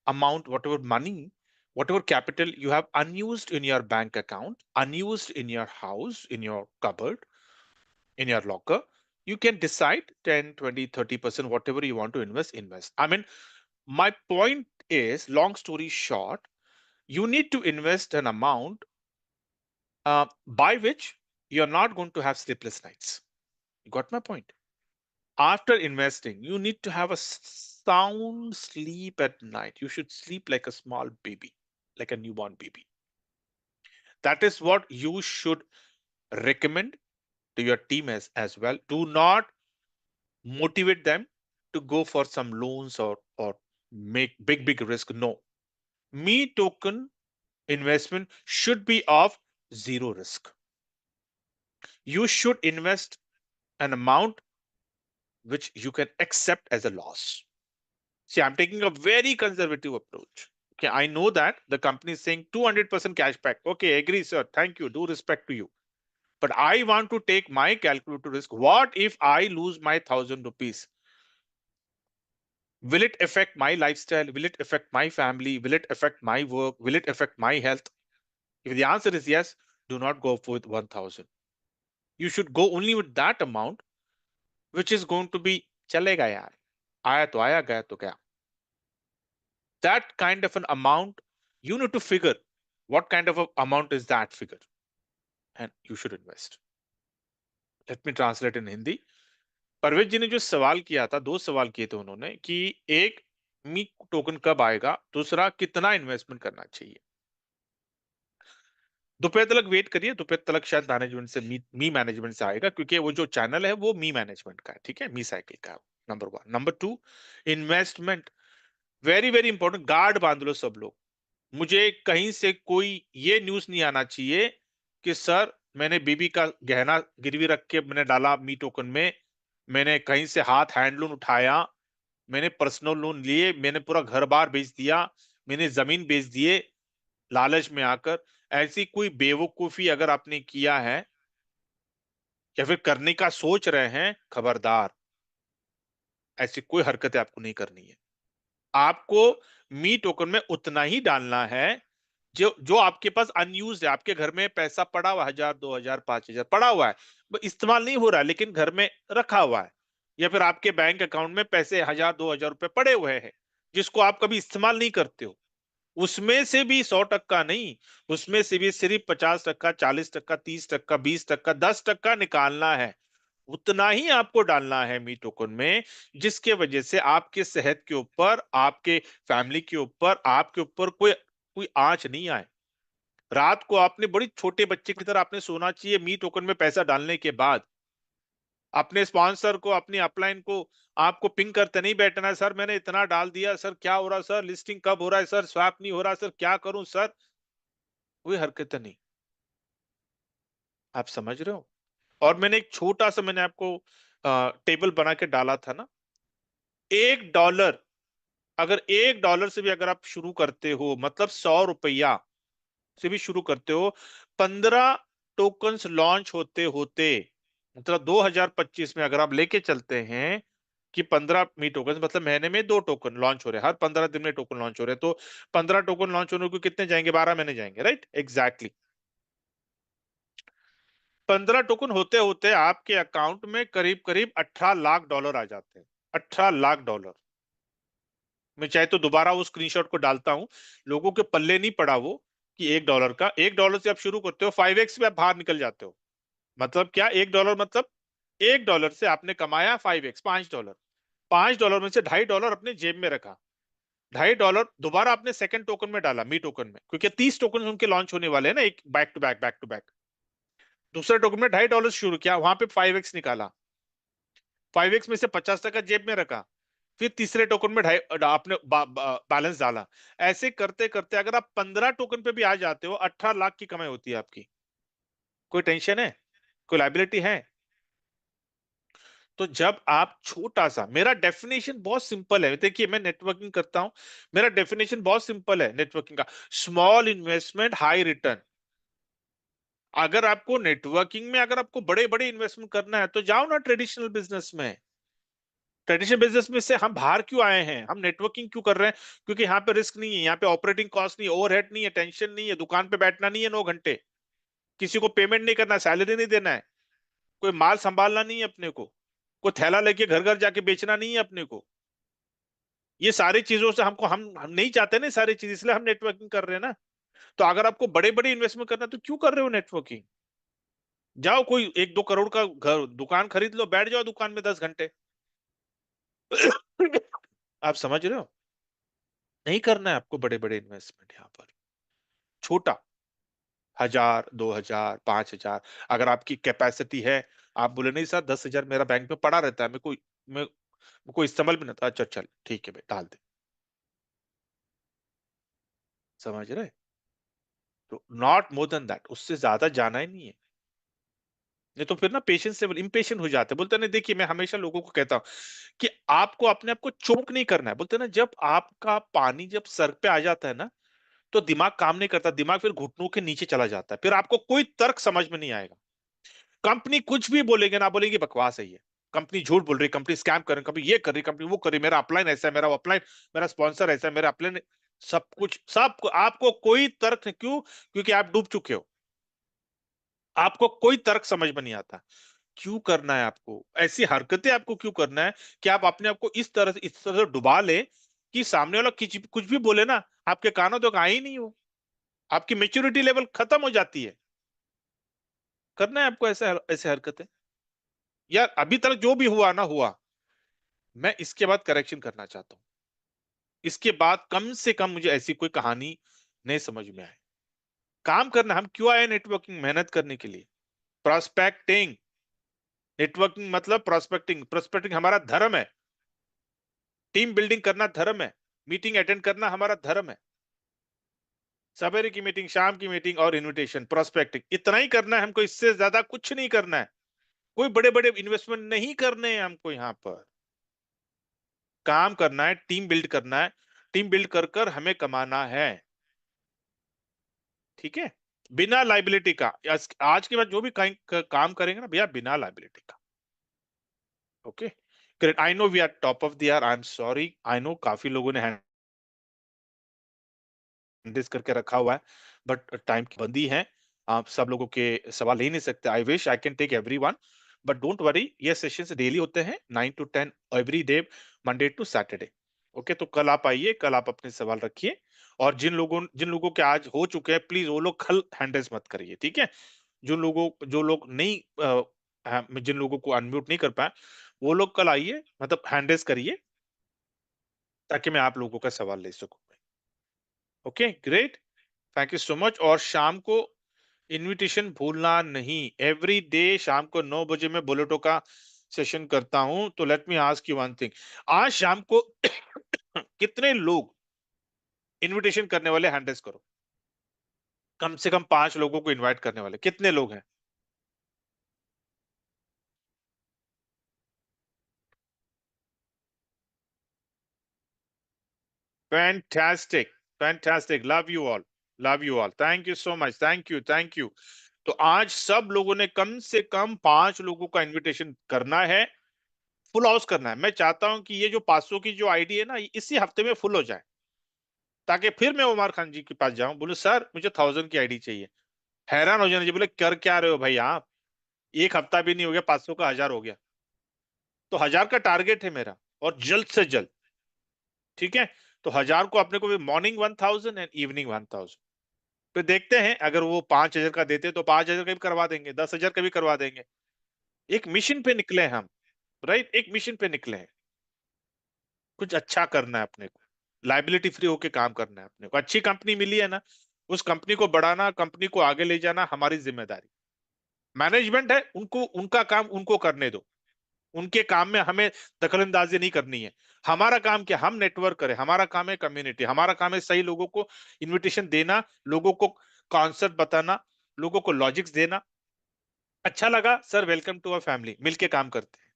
amount, whatever money, whatever capital you have unused in your bank account, unused in your house, in your cupboard, in your locker, you can decide 10, 20, 30%, whatever you want to invest. I mean, my point is, long story short, you need to invest an amount by which you're not going to have sleepless nights. You got my point? After investing, you need to have a sound sleep at night. You should sleep like a small baby, like a newborn baby. That is what you should recommend to your team as well. Do not motivate them to go for some loans or make big risk. No. Me Token investment should be of zero risk. You should invest an amount which you can accept as a loss. See, I'm taking a very conservative approach. Okay, I know that the company is saying 200% cashback. Okay, agree, sir. Thank you. Do respect to you. But I want to take my calculated risk. What if I lose my 1,000 rupees? Will it affect my lifestyle? Will it affect my family? Will it affect my work? Will it affect my health? If the answer is yes, do not go with 1,000. You should go only with that amount, which is going to be chalega yaar. Aaya to aaya, gaya to gaya. That kind of an amount, you need to figure what kind of amount is that figure, and you should invest. Let me translate in Hindi. Parvez ji ने जो सवाल किया था, दो सवाल किए थे उन्होंने कि एक, मी टोकन कब आएगा, दूसरा कितना इन्वेस्टमेंट करना चाहिए। दोपहर तक वेट करिए, दोपहर तक शायद मैनेजमेंट से मी मैनेजमेंट से आएगा, क्योंकि वो जो चैनल है वो मी मैनेजमेंट का है, ठीक है, मी साइकिल का। Number one. Number two, investment very very important. Guard बांध लो सब लोग। मुझे कहीं से कोई ये न्यूज नहीं आना चाहिए कि सर मैंने बीबी का गहना गिरवी रख के मैंने डाला मी टोकन में, मैंने कहीं से हाथ हैंडलूम उठाया, मैंने पर्सनल लोन लिए, मैंने पूरा घर बार बेच दिया, मैंने जमीन बेच दिए लालच में आकर। ऐसी कोई बेवकूफी अगर आपने किया है या फिर करने का सोच रहे हैं, खबरदार, ऐसी कोई हरकतें आपको नहीं करनी है। आपको मी टोकन में उतना ही डालना है जो जो आपके पास अनयूज है। आपके घर में पैसा पड़ा हुआ 1000, 2000, 5000 पड़ा हुआ है, वो इस्तेमाल नहीं हो रहा है लेकिन घर में रखा हुआ है, या फिर आपके बैंक अकाउंट में पैसे 1000, 2000 रुपए पड़े हुए हैं जिसको आप कभी इस्तेमाल नहीं करते हो, उसमें से भी 100% नहीं, उसमें से भी सिर्फ 50%, 40%, 30%, 20%, 10% निकालना है। उतना ही आपको डालना है मी टोकन में, जिसके वजह से आपके सेहत के ऊपर, आपके फैमिली के ऊपर, आपके ऊपर कोई कोई आंच नहीं आए। रात को आपने बड़ी छोटे बच्चे की तरह आपने सोना चाहिए मी टोकन में पैसा डालने के बाद। अपने स्पॉन्सर को, अपनी अपलाइन को आपको पिंग करते नहीं बैठना है, सर मैंने इतना डाल दिया, सर क्या हो रहा, सर लिस्टिंग कब हो रहा है, सर स्वैप नहीं हो रहा, सर क्या करूं सर। कोई हरकत नहीं। आप समझ रहे हो? और मैंने एक छोटा सा, मैंने आपको टेबल बना के डाला था ना, $1, अगर $1 से भी अगर आप शुरू करते हो, मतलब 100 रुपया से भी शुरू करते हो, 15 टोकन्स लॉन्च होते होते, मतलब 2025 में अगर आप लेके चलते हैं कि 15 मी टोकन, मतलब महीने में 2 टोकन लॉन्च हो रहे हैं, हर 15 दिन में टोकन लॉन्च हो रहे हैं, तो 15 टोकन लॉन्च होने को कितने जाएंगे, 12 महीने जाएंगे, राइट? एग्जैक्टली। 15 टोकन होते होते आपके अकाउंट में करीब करीब $18 लाख आ जाते हैं। $18 लाख। मैं चाहे तो दोबारा वो स्क्रीनशॉट को डालता हूं, लोगों के पल्ले नहीं पड़ा वो, कि $1 का, $1 से आप शुरू करते हो, 5x में आप बाहर निकल जाते हो। मतलब क्या, $1 मतलब $1 से आपने कमाया 5x, $5। $5 में से $2.5 अपने जेब में रखा, $2.5 दोबारा आपने सेकंड टोकन में डाला, मी टोकन में, क्योंकि 30 टोकन उनके लॉन्च होने वाले हैं ना, एक back to back back to back. दूसरे टोकन में $2.5 शुरू किया, वहां पे 5x निकाला, 5x में से 50% जेब में रखा, फिर तीसरे टोकन में आपने बैलेंस डाला। ऐसे करते करते अगर आप 15 टोकन पे भी आ जाते हो, 18 लाख की कमाई होती है आपकी। कोई टेंशन है? कोई लाइबिलिटी है? तो जब आप छोटा सा, मेरा डेफिनेशन बहुत सिंपल है, देखिए मैं नेटवर्किंग करता हूं, मेरा डेफिनेशन बहुत सिंपल है नेटवर्किंग का, स्मॉल इन्वेस्टमेंट हाई रिटर्न। अगर आपको नेटवर्किंग में, अगर आपको बड़े बड़े इन्वेस्टमेंट करना है तो जाओ ना ट्रेडिशनल बिजनेस में। ट्रेडिशनल बिजनेस में से हम बाहर क्यों आए हैं, हम नेटवर्किंग क्यों कर रहे हैं? क्योंकि यहाँ पे रिस्क नहीं है, यहाँ पे ऑपरेटिंग कॉस्ट नहीं है, ओवरहेड नहीं है, टेंशन नहीं है, दुकान पे बैठना नहीं है 9 घंटे, किसी को पेमेंट नहीं करना, सैलरी नहीं देना है, कोई माल संभालना नहीं है अपने को, कोई थैला लेके घर घर जाके बेचना नहीं है अपने को। ये सारी चीजों से हम नहीं चाहते ना सारी चीज, इसलिए हम नेटवर्किंग कर रहे हैं ना। तो अगर आपको बड़े बड़े इन्वेस्टमेंट करना है तो क्यों कर रहे हो नेटवर्किंग? जाओ कोई 1-2 करोड़ का घर दुकान खरीद लो, बैठ जाओ दुकान में 10 घंटे। आप समझ रहे हो? नहीं करना है आपको बड़े बड़े इन्वेस्टमेंट, यहाँ पर छोटा 1000, 2000, 5000, अगर आपकी कैपेसिटी है, आप बोले नहीं सर 10,000 मेरा बैंक में पड़ा रहता है, मेरे को इस्तेमाल भी नहीं, अच्छा चल ठीक है भाई डाल दे। समझ रहे? तो नॉट मोर देन दैट, उससे ज्यादा जाना ही नहीं है। नहीं तो फिर ना पेशेंस लेवल इम्पेशेंट हो जाते हैं। बोलते ना, देखिए मैं हमेशा लोगों को कहता हूं कि आपको अपने आप को चोक नहीं करना है। बोलते ना, जब आपका पानी जब सर पे आ जाता है ना, तो दिमाग काम नहीं करता, दिमाग फिर घुटनों के नीचे चला जाता है, फिर आपको कोई तर्क समझ में नहीं आएगा। कंपनी कुछ भी बोलेंगे ना, बोलेंगे बकवास है ये, कंपनी झूठ बोल रही, कंपनी स्कैम कर रही, कंपनी ये कर रही, कंपनी वो कर रही, मेरा अपलाइन ऐसा है, मेरा अपलाइन, मेरा स्पॉन्सर ऐसा है, मेरा अपलाइन, सब कुछ, सब आपको कोई तर्क नहीं। क्यों? क्योंकि आप डूब चुके हो, आपको कोई तर्क समझ में नहीं आता। क्यों करना है आपको ऐसी हरकतें, आपको क्यों करना है कि आप अपने आप को इस तरह से डुबा ले कि सामने वाला कुछ भी बोले ना, आपके कानों तक आ ही नहीं हो, आपकी मेच्योरिटी लेवल खत्म हो जाती है। करना है आपको ऐसे ऐसे हरकतें? यार अभी तक जो भी हुआ ना हुआ, मैं इसके बाद करेक्शन करना चाहता हूं। इसके बाद कम से कम मुझे ऐसी कोई कहानी नहीं समझ में आए। काम करना, हम क्यों आए नेटवर्किंग, मेहनत करने के लिए, प्रोस्पेक्टिंग। नेटवर्किंग मतलब प्रोस्पेक्टिंग, प्रोस्पेक्टिंग हमारा धर्म है, टीम बिल्डिंग करना धर्म है, मीटिंग अटेंड करना हमारा धर्म है, सवेरे की मीटिंग, शाम की मीटिंग और इनविटेशन, प्रोस्पेक्टिंग, इतना ही करना है हमको, इससे ज्यादा कुछ नहीं करना है। कोई बड़े बड़े इन्वेस्टमेंट नहीं करने हैं हमको यहाँ पर। काम करना है, टीम बिल्ड करना है, टीम बिल्ड कर कर हमें कमाना है, ठीक है, बिना लाइबिलिटी का। आज के बाद जो भी काम करेंगे ना भैया, बिना लाइबिलिटी का। Okay great. I know we are top of the year, I am sorry, I know काफी लोगों ने हैंडल्स करके रखा हुआ है, बट टाइम की बंदी है, आप सब लोगों के सवाल ले नहीं सकते। I wish I can take everyone, but don't worry, ये सेशंस डेली होते हैं 9 to 10 every day, Monday to Saturday. Okay, तो कल आप आइए, कल आप अपने सवाल रखिए, और जिन लोगों के आज हो चुके हैं, प्लीज वो लोग कल हैंडल्स मत करिए, ठीक है। जो लोग नहीं जिन लोगों को अनम्यूट नहीं कर पाए, वो लोग कल आइए, मतलब हैंडल्स करिए, ताकि मैं आप लोगों का सवाल ले सकूं। Okay great, thank you so much. और शाम को इनविटेशन भूलना नहीं, एवरी डे शाम को 9 बजे मैं बुलेटो का सेशन करता हूं। तो let me ask you one thing, आज शाम को कितने लोग इनविटेशन करने वाले, हैंडल्स करो, कम से कम 5 लोगों को इनवाइट करने वाले कितने लोग हैं? Fantastic, fantastic, love you all, love you all, thank you so much, thank you, thank you. तो आज सब लोगों ने कम से कम 5 लोगों का इनविटेशन करना है, फुल हाउस करना है। मैं चाहता हूं कि ये जो 500 की जो आईडी है ना, इसी हफ्ते में फुल हो जाए, ताकि फिर मैं उमर खान जी के पास जाऊं, बोले सर मुझे 1000 की आईडी चाहिए। हैरान हो जाना जी, बोले कर क्या रहे हो भाई आप, एक हफ्ता भी नहीं हो गया, 500 का 1000 हो गया। तो 1000 का टारगेट है मेरा, और जल्द से जल्द, ठीक है। तो 1000 को अपने को मॉर्निंग 1000 एंड इवनिंग 1000, तो देखते हैं, अगर वो 5000 का देते तो 5000 का भी करवा देंगे, 10,000 का भी करवा देंगे। एक मिशन पे निकले हम, राइट, एक मिशन पे निकले हैं, कुछ अच्छा करना है अपने को, लाइबिलिटी फ्री होके काम करना है अपने को। अच्छी कंपनी मिली है ना, उस कंपनी को बढ़ाना, कंपनी को आगे ले जाना हमारी जिम्मेदारी। मैनेजमेंट है, उनको उनका काम उनको करने दो, उनके काम में हमें दखलंदाजी नहीं करनी है। हमारा काम क्या, हम नेटवर्क करें, हमारा काम है कम्युनिटी, हमारा काम है सही लोगों को इनविटेशन देना, लोगों को कॉन्सेप्ट बताना, लोगों को लॉजिक्स देना। अच्छा लगा sir, welcome to our family, मिलके काम करते हैं।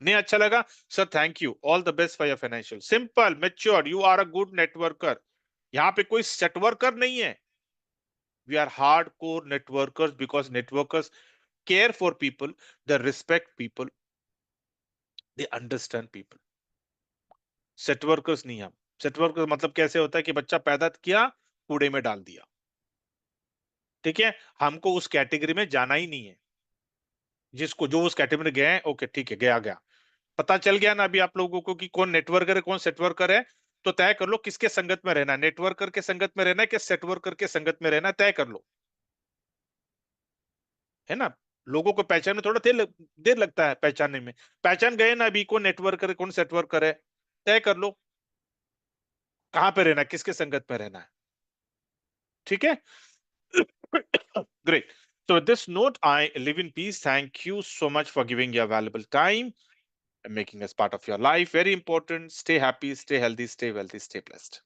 नहीं अच्छा लगा sir, thank you, all the best for your financial, simple, mature, you are a good networker. यहाँ पे कोई सेटवर्कर नहीं है, we are hard core networkers, because networkers care for people, they respect people, they understand people. Setworkers नहीं हम। सेटवर्कर मतलब कैसे होता है कि बच्चा पैदा किया, कूड़े में डाल दिया, ठीक है। हमको उस कैटेगरी में जाना ही नहीं है, जिसको जो उस कैटेगरी में गए, ओके ठीक है, गया गया, पता चल गया ना अभी आप लोगों को कि कौन नेटवर्कर है, कौन सेटवर्कर है। तो तय कर लो किसके संगत में रहना है, नेटवर्कर के संगत में रहना है कि सेटवर्कर के संगत में रहना है, तय कर लो, है ना। लोगों को पहचान में थोड़ा देर लगता है, पहचानने में, पहचान गए ना अभी कौन नेटवर्कर है कौन सेटवर्कर है, तय कर लो कहां पे रहना है, किसके संगत में रहना है, ठीक है। Great. So with this note, I live in peace. Thank you so much for giving your valuable time and making us part of your life. Very important. Stay happy, stay healthy, stay wealthy, stay blessed.